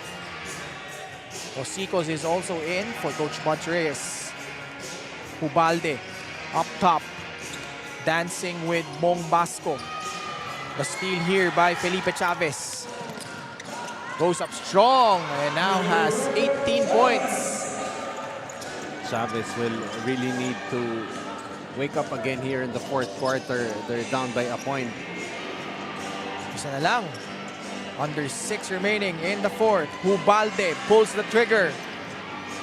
Osicos is also in for Coach Bunch Reyes. Hubalde up top, dancing with Mong Basco. The steal here by Felipe Chavez. Goes up strong and now has 18 points. Chavez will really need to wake up again here in the fourth quarter. They're down by a point. Isa na lang. Under 6 remaining in the fourth. Hubalde pulls the trigger.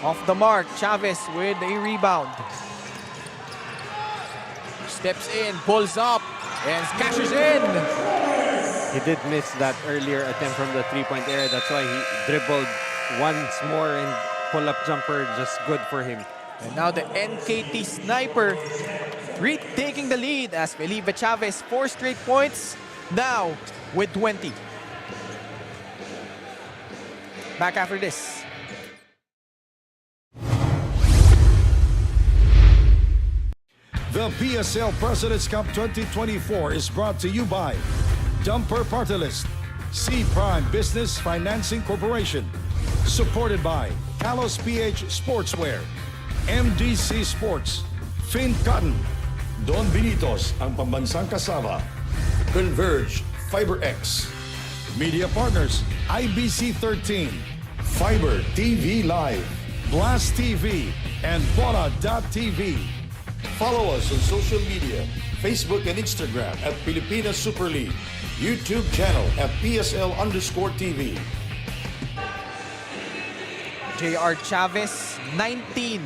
Off the mark. Chavez with a rebound. Steps in, pulls up, and cashes in. He did miss that earlier attempt from the three-point area. That's why he dribbled once more and pull-up jumper, just good for him. And now the NKT sniper retaking the lead as Felipe Chavez 4 straight points, now with 20. Back after this. The PSL President's Cup 2024 is brought to you by Dumper Party List, C Prime Business Financing Corporation, supported by Kalos PH Sportswear, MDC Sports, Fin Cotton, Don Benitos, ang pambansang kasama, Converge, FiberX, Media Partners, IBC 13, Fiber TV Live, Blast TV, and Bola.tv. Follow us on social media, Facebook and Instagram at Pilipinas Super League, YouTube channel at PSL_TV. J.R. Chavez, 19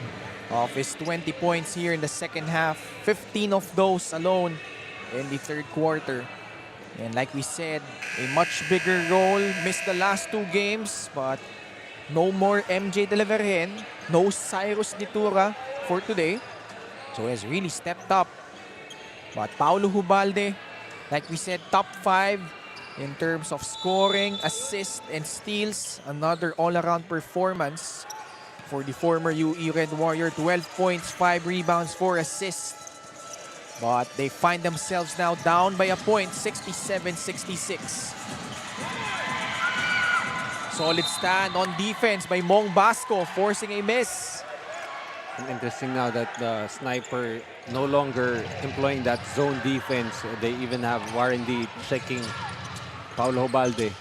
of his 20 points here in the second half. 15 of those alone in the third quarter. And like we said, a much bigger role. Missed the last 2 games, but no more MJ De La Vergen, no Cyrus Ditura for today. So he has really stepped up. But Paulo Hubalde, like we said, top 5 in terms of scoring, assists, and steals. Another all-around performance for the former UE Red Warrior. 12 points, 5 rebounds, 4 assists. But they find themselves now down by a point, 67-66. Solid stand on defense by Mong Basco, forcing a miss. And interesting now that the sniper no longer employing that zone defense. They even have Warren D checking Paulo Hubalde.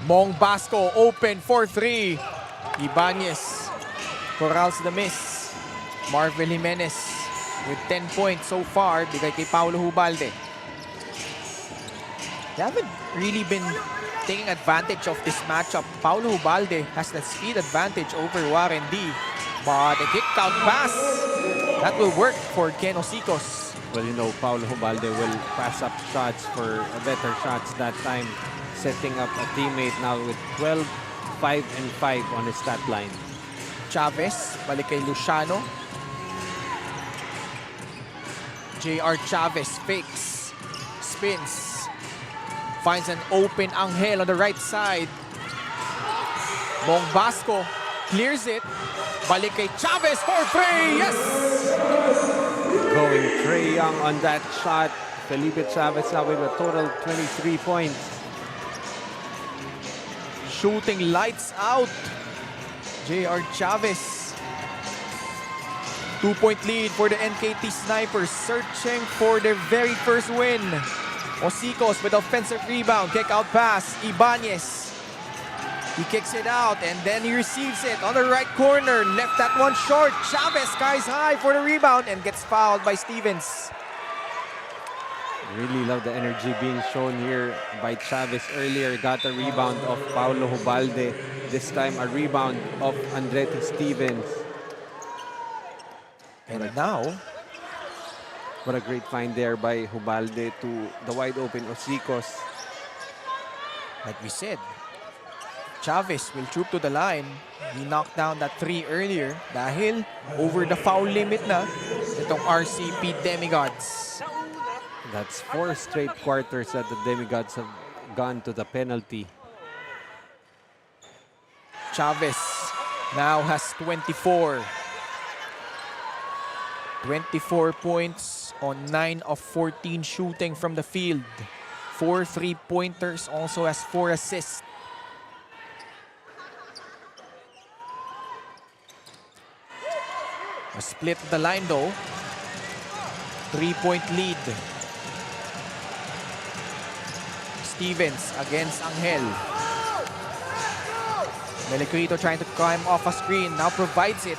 Mong Basco open for 3. Ibanez corrals the miss. Marvel Jimenez with 10 points so far, bigay kay Paulo Hubalde. They haven't really been taking advantage of this matchup. Paulo Hubalde has that speed advantage over Warren D. But a kick out pass, that will work for Ken Osicos. Well, you know, Paulo Hubalde will pass up shots for better shots that time, setting up a teammate now with 12, 5, and 5 on his stat line. Chavez, balik kay Luciano. J.R. Chavez fakes, spins, finds an open Angel on the right side. Mong Basco clears it. Balik kay Chavez for 3. Yes! Going Trae Young on that shot. Felipe Chavez now with a total 23 points. Shooting lights out. J.R. Chavez. 2-point lead for the NKT Snipers, searching for their very first win. Osicos with offensive rebound, kick out pass. Ibanez. He kicks it out and then he receives it on the right corner. Left that one short. Chavez skies high for the rebound and gets fouled by Stevens. Really love the energy being shown here by Chavez earlier. Got a rebound of Paulo Hubalde. This time a rebound of Andretti Stevens. And now, what a great find there by Hubalde to the wide open Osicos. like we said, Chavez will troop to the line. He knocked down that 3 earlier dahil over the foul limit na itong RCP Demigods. That's 4 straight quarters that the Demigods have gone to the penalty. Chavez now has 24. 24 points on 9 of 14 shooting from the field. 4 3-pointers, also has 4 assists. A split at the line though. 3-point lead. Stevens against Angel. Meligrito trying to climb off a screen, now provides it.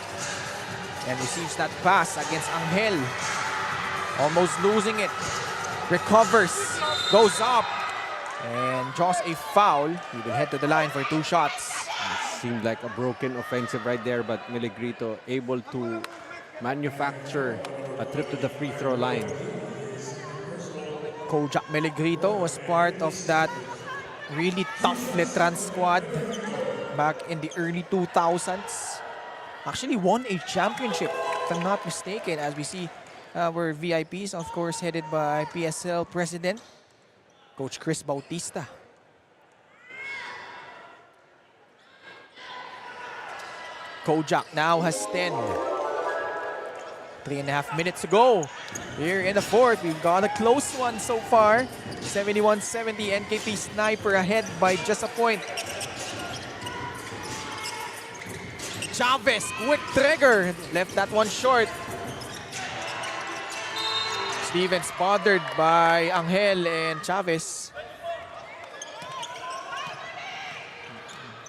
And receives that pass against Angel. Almost losing it. Recovers, goes up, and draws a foul. He will head to the line for 2 shots. It seemed like a broken offensive right there, but Meligrito able to manufacture a trip to the free throw line. Kojak Meligrito was part of that really tough Letran squad back in the early 2000s. Actually won a championship, if I'm not mistaken, as we see our VIPs, of course, headed by PSL President, Coach Chris Bautista. Kojak now has 10. 3.5 minutes to go. Here in the fourth, we've got a close one so far. 71-70, NKT Sniper ahead by just a point. Chavez, quick trigger, left that one short. Stevens bothered by Angel and Chavez.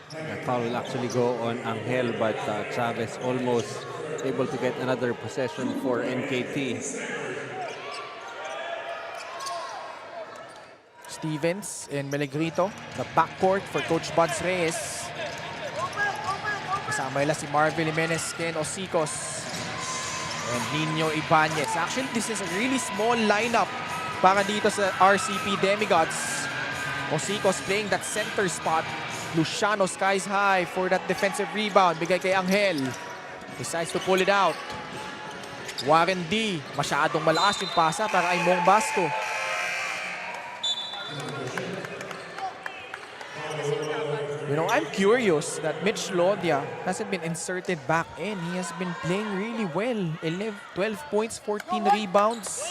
The foul will actually go on Angel, but Chavez almost able to get another possession for NKT. Stevens and Meligrito, the backcourt for Coach Buds Reyes. Kasama nila si Marvel Jimenez, Ken Osicos, and Nino Ibanez. Actually, this is a really small lineup para dito sa RCP Demigods. Osicos playing that center spot. Luciano skies high for that defensive rebound. Bigay kay Angel. Decides to pull it out. Warren D. Masyadong malakas yung pasa para kay Mong Basco. You know, I'm curious that Mitch Lodia hasn't been inserted back in. He has been playing really well. 12 points, 14 rebounds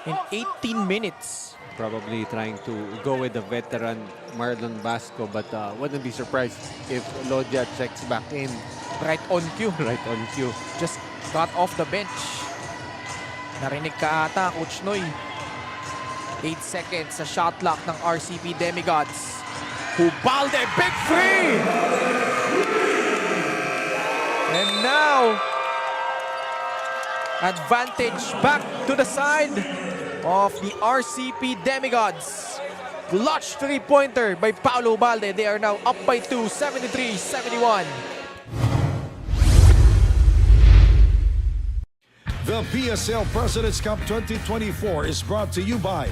in 18 minutes. Probably trying to go with the veteran Marlon Basco, but wouldn't be surprised if Lodia checks back in. Right on cue. Right on cue. Just got off the bench. Narinig ka ata, Coach Noy. 8 seconds sa shot clock ng RCP Demigods. Hubalde, big three! And now, advantage back to the side of the RCP Demigods. Clutch three-pointer by Paulo Hubalde. They are now up by 2, 73-71. The PSL President's Cup 2024 is brought to you by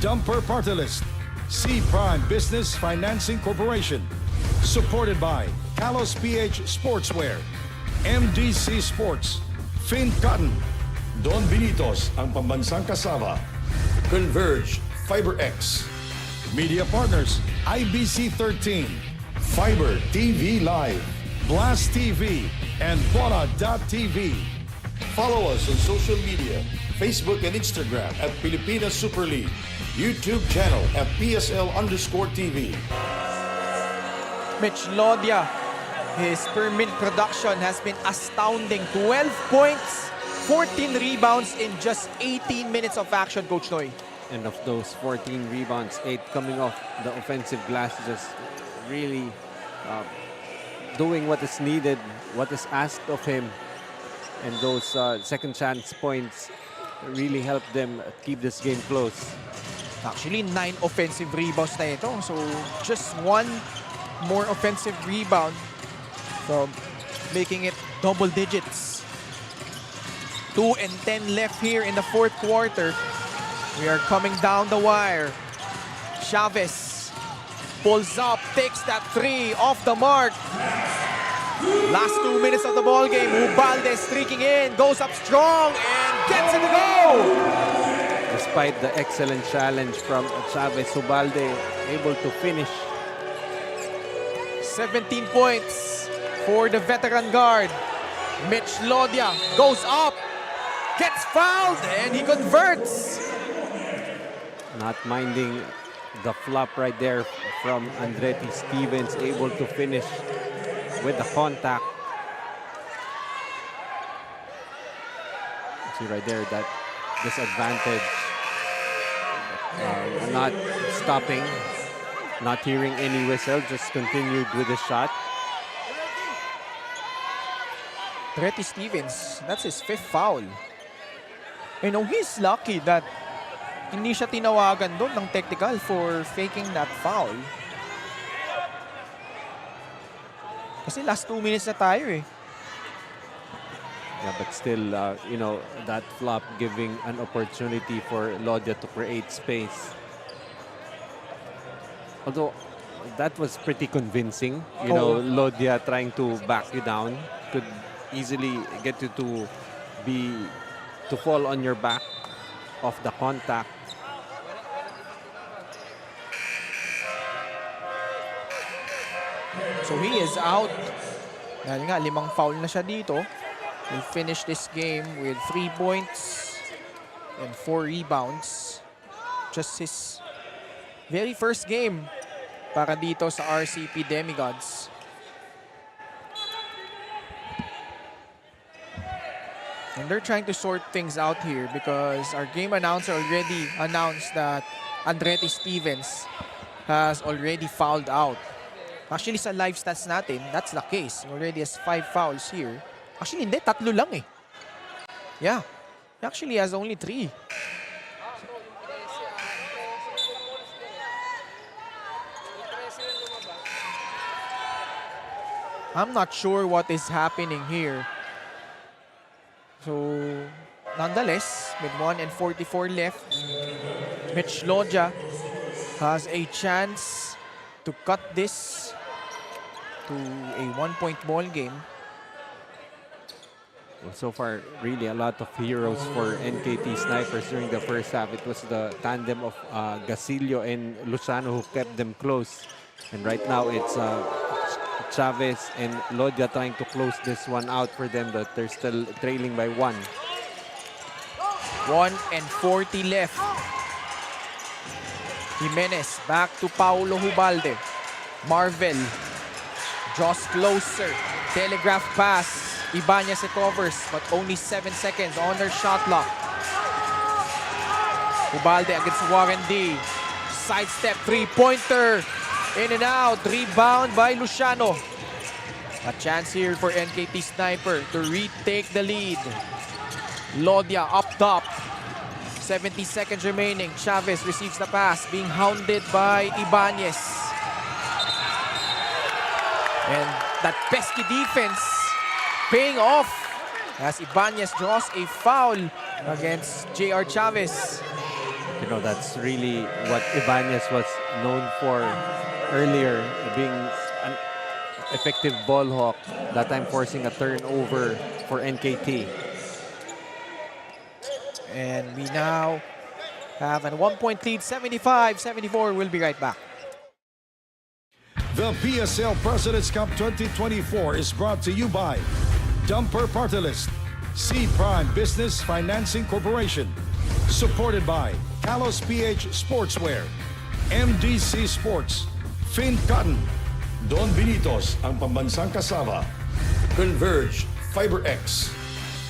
Dumper Party List, C Prime Business Financing Corporation, supported by Kalos PH Sportswear, MDC Sports, Fin Cotton, Don Benitos, ang pambansang kasama, Converge, FiberX, Media Partners, IBC 13, Fiber TV Live, Blast TV, and Bona.tv. Follow us on social media, Facebook and Instagram at Pilipinas Super League, YouTube channel at PSL_TV. Mitch Lodia, his per-minute production has been astounding. 12 points, 14 rebounds in just 18 minutes of action, Coach Noy. And of those 14 rebounds, 8 coming off the offensive glass, just really doing what is needed, what is asked of him. And those second chance points really help them keep this game close. Actually, 9 offensive rebounds na ito. So, just 1 more offensive rebound from making it double digits. 2 and 10 left here in the fourth quarter. We are coming down the wire. Chavez pulls up, takes that 3 off the mark. Last 2 minutes of the ball game. Hubalde streaking in, goes up strong, and gets it to go! Despite the excellent challenge from Chavez, Hubalde able to finish. 17 points for the veteran guard. Mitch Lodia goes up, gets fouled and he converts. Not minding the flop right there from Andretti Stevens, able to finish with the contact. See right there that disadvantage. Not stopping, not hearing any whistle, just continued with the shot. Andretti Stevens, that's his 5th foul. You know, he's lucky that hindi siya tinawagan doon ng technical for faking that foul. Kasi last 2 minutes na tayo eh. Yeah, but still, you know, that flop giving an opportunity for Lodia to create space. Although, that was pretty convincing. You know, Lodia trying to back you down could easily get you to fall on your back off the contact. So he is out. Dahil nga, 5 foul na siya dito. He'll finish this game with 3 points and 4 rebounds. Just his very first game para dito sa RCP Demigods. And they're trying to sort things out here because our game announcer already announced that Andretti Stevens has already fouled out. Actually, sa live stats natin, that's the case. He already has 5 fouls here. Actually, hindi. 3 lang eh. Yeah. He actually has only 3. I'm not sure what is happening here. So, nonetheless, with 1:44 left, Mitch Lodia has a chance to cut this to a 1-point ball game. Well, so far, really a lot of heroes for NKT Snipers during the first half. It was the tandem of Gasilio and Luciano who kept them close. And right now, it's Chavez and Lodia trying to close this one out for them, that they're still trailing by 1. 1:40 left. Jimenez back to Paulo Hubalde. Marvel draws closer. Telegraph pass. Ibanez recovers, but only 7 seconds on their shot clock. Hubalde against Warren D. Sidestep 3-pointer. In and out. Rebound by Luciano. A chance here for NKT Sniper to retake the lead. Lodia up top. 70 seconds remaining. Chavez receives the pass, being hounded by Ibanez. And that pesky defense paying off as Ibanez draws a foul against JR Chavez. You know, that's really what Ibanez was known for earlier, being an effective ball hawk, that time forcing a turnover for NKT. And we now have a 1-point lead, 75-74. We'll be right back. The PSL President's Cup 2024 is brought to you by Dumper Party List, C Prime Business Financing Corporation, supported by Kalos PH Sportswear, MDC Sports, Fin Cotton, Don Benitos, ang pambansang kasama, Converge, FiberX,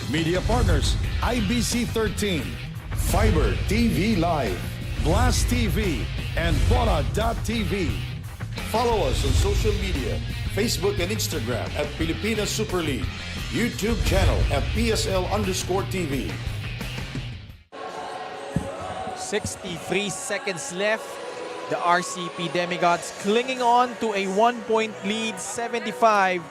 Media Partners, IBC 13, Fiber TV Live, Blast TV, and Bola.tv. Follow us on social media, Facebook and Instagram at Pilipinas Super League, YouTube channel at PSL_TV. 63 seconds left. The RCP Demigods clinging on to a 1-point lead, 75-74.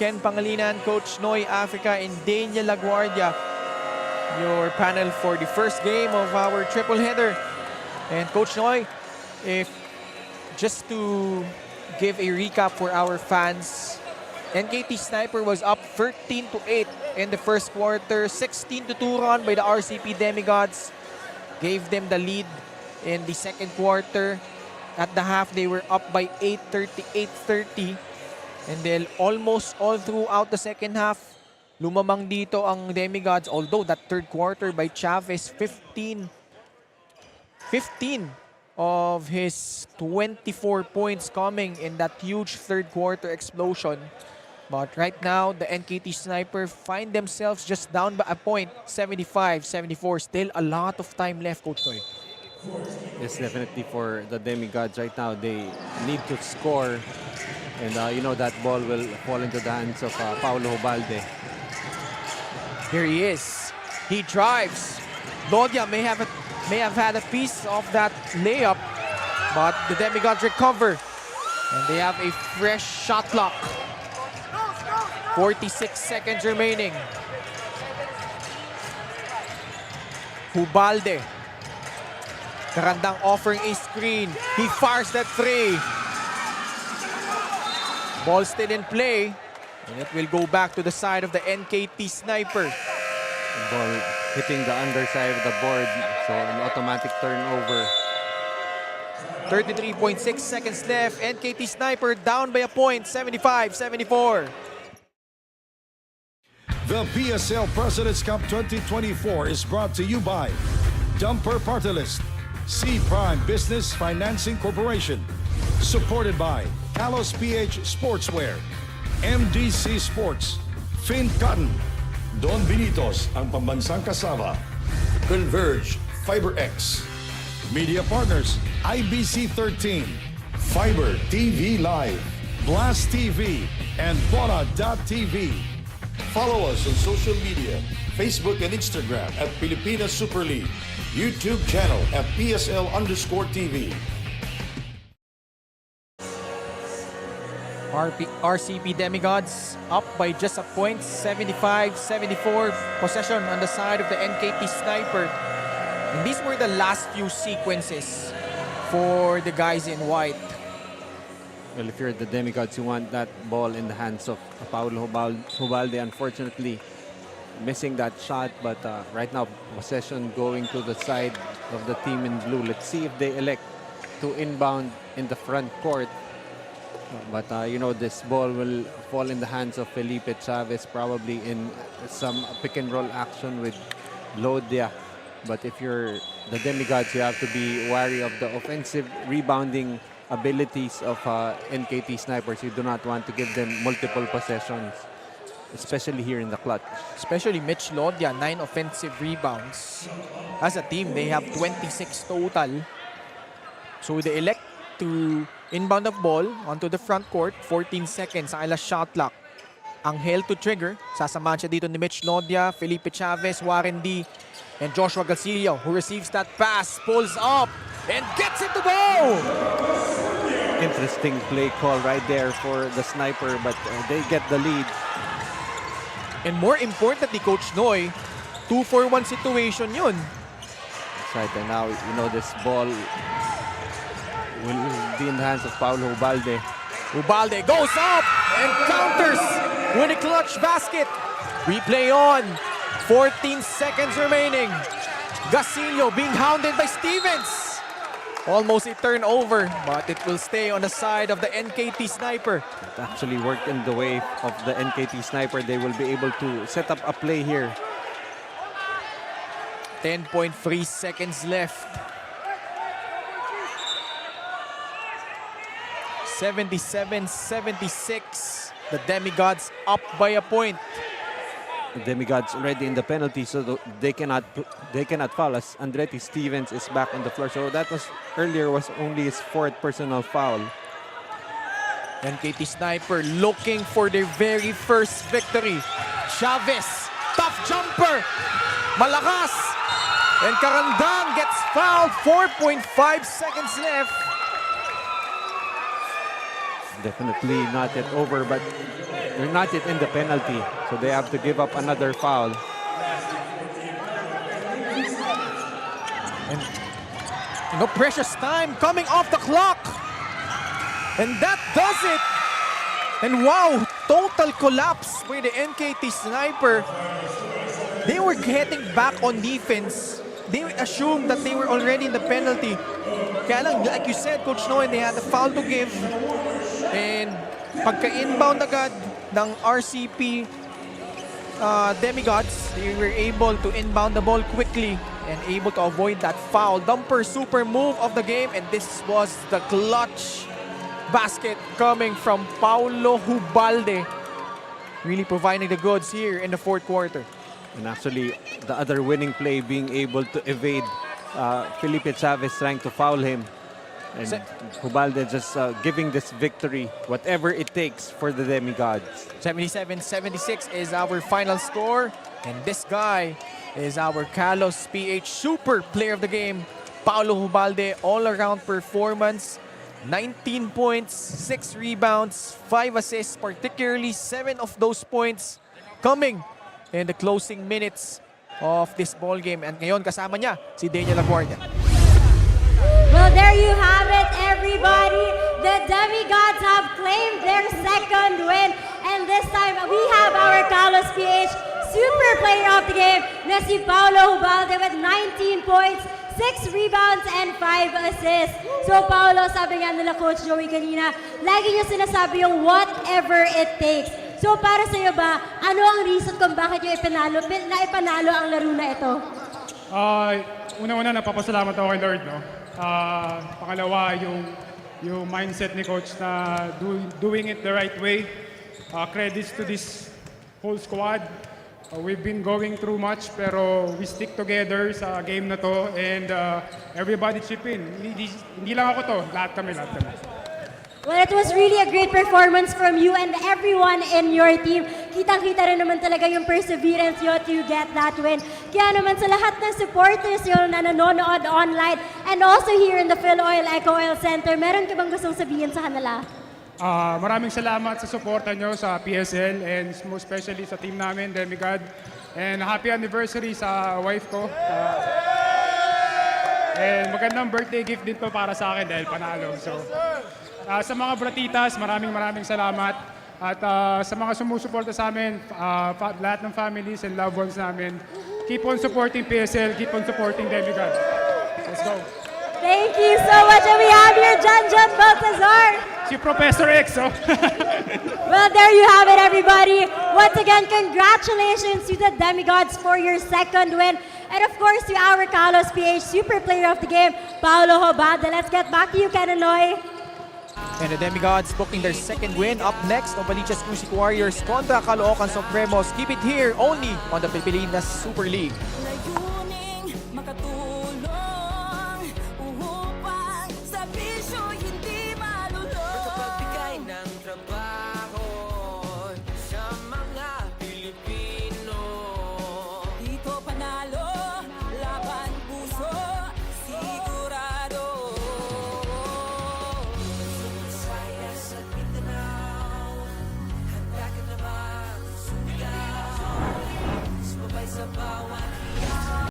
Ken Pangilinan, Coach Noy Africa, and Daniel Laguardia, your panel for the first game of our triple header. And Coach Noy, if just to give a recap for our fans, NKT Sniper was up 13-8 in the first quarter. 16-2 run by the RCP Demigods gave them the lead in the second quarter. At the half, they were up by 8-30. And then almost all throughout the second half, Lumamang dito ang Demigods, although that third quarter by Chavez, 15 of his 24 points coming in that huge third quarter explosion. But right now, the NKT Sniper find themselves just down by a point, 75-74. Still a lot of time left, Coach Toy. Yes, definitely for the Demigods right now. They need to score. And you know that ball will fall into the hands of Paulo Hubalde. Here he is. He drives. Lodia may have had a piece of that layup, but the Demigods recover. And they have a fresh shot clock. 46 seconds remaining. Hubalde. Karandang offering a screen. He fires that three. Ball still in play. And it will go back to the side of the NKT Sniper. The ball hitting the underside of the board. So an automatic turnover. 33.6 seconds left. NKT Sniper down by a point, 75-74. The PSL President's Cup 2024 is brought to you by Dumper Party List, C Prime Business Financing Corporation, supported by Kalos PH Sportswear, MDC Sports, Fin Cotton, Don Benitos ang pambansang kasama, Converge FiberX, Media Partners, IBC 13, Fiber TV Live, Blast TV, and Bona.tv. Follow us on social media, Facebook and Instagram at Pilipinas Super League, YouTube channel at PSL_TV. RCP Demigods up by just a point, 75-74. Possession on the side of the NKT Sniper. And these were the last few sequences for the guys in white. Well, if you're the Demigods, you want that ball in the hands of Paulo Hubalde. Unfortunately, missing that shot. But right now, possession going to the side of the team in blue. Let's see if they elect to inbound in the front court. But, you know, this ball will fall in the hands of Felipe Chavez, probably in some pick-and-roll action with Lodia. But if you're the Demigods, you have to be wary of the offensive rebounding abilities of NKT Snipers. You do not want to give them multiple possessions, especially here in the clutch. Especially Mitch Lodia, 9 offensive rebounds. As a team, they have 26 total. So they elect to inbound the ball onto the front court. 14 seconds ang last shot clock. Angel to trigger. Sasamahan siya dito ni Mitch Lodia, Felipe Chavez, Warren D, and Joshua Garcia, who receives that pass, pulls up, and gets it to go! Interesting play call right there for the Sniper, but they get the lead. And more importantly, Coach Noy, 2-for-1 situation yun. That's right, and now you know this ball will be in the hands of Paulo Hubalde. Hubalde goes up and counters with a clutch basket. Replay on. 14 seconds remaining. Gasillo being hounded by Stevens. Almost a turnover, but it will stay on the side of the NKT Sniper. It actually worked in the way of the NKT Sniper. They will be able to set up a play here. 10.3 seconds left. 77-76. The Demigods up by a point. The Demigods already in the penalty, so they cannot foul as Andretti Stevens is back on the floor. So that was earlier was only his 4th personal foul. NKT Sniper looking for their very first victory. Chavez, tough jumper, malakas, and Karandang gets fouled. 4.5 seconds left. Definitely not yet over, but they're not yet in the penalty, so they have to give up another foul. And no precious time coming off the clock. And that does it. And wow, total collapse by the NKT Sniper. They were getting back on defense. They assumed that they were already in the penalty. Kaya lang, like you said, Coach Noy, they had a foul to give. And pagka-inbound agad ng RCP Demigods, they were able to inbound the ball quickly and able to avoid that foul. Dumper super move of the game, and this was the clutch basket coming from Paulo Hubalde. Really providing the goods here in the fourth quarter. And actually, the other winning play being able to evade Felipe Chavez trying to foul him. And Hubalde just giving this victory, whatever it takes for the Demigods. 77-76 is our final score. And this guy is our Kalos PH Super Player of the Game, Paulo Hubalde. All-around performance, 19 points, 6 rebounds, 5 assists, particularly 7 of those points coming in the closing minutes of this ball game. And ngayon kasama niya si Daniel Laguardia. Well, there you have it, everybody. The Demigods have claimed their second win. And this time, we have our Kalos PH Super Player of the Game na si Paulo Hubalde with 19 points, 6 rebounds, and 5 assists. So, Paulo, sabi nga nila Coach Joey kanina, lagi niyo sinasabi yung whatever it takes. So, para sa iyo ba, ano ang reason kung bakit niyo ipanalo ang laro na ito? Una-una, napapasalamat ako kay Lord, no? Pangalawa, yung mindset ni Coach na doing it the right way. Credits to this whole squad. We've been going through much, pero we stick together sa game na to, and everybody chip in. Hindi lang ako to, lahat kami. Well, it was really a great performance from you and everyone in your team. Kitang-kita rin naman talaga yung perseverance nyo to get that win. Kaya naman sa lahat ng supporters nyo na nanonood online and also here in the Phil Oil Eco Oil Center, meron ka bang gustong sabihin sa kanila? Maraming salamat sa suporta nyo sa PSL and most especially sa team namin, Demigod. And happy anniversary sa wife ko. And magandang birthday gift din to para sa akin dahil panalo. So, sa mga bratitas, maraming salamat. At sa mga sumusuporta sa amin, lahat ng families and loved ones namin, keep on supporting PSL, keep on supporting Demigod. Let's go. Thank you so much. And we have here John Baltazar. Si Professor X, oh. Well, there you have it, everybody. Once again, congratulations to the Demigods for your second win. And of course, to our Kalos PH Super Player of the Game, Paulo Hubalde. Let's get back to you, Kananoy. And the Demigods booking their second win. Up next, Novaliches Music Warriors kontra Caloocan Supremos. Keep it here only on the Pilipinas Super League.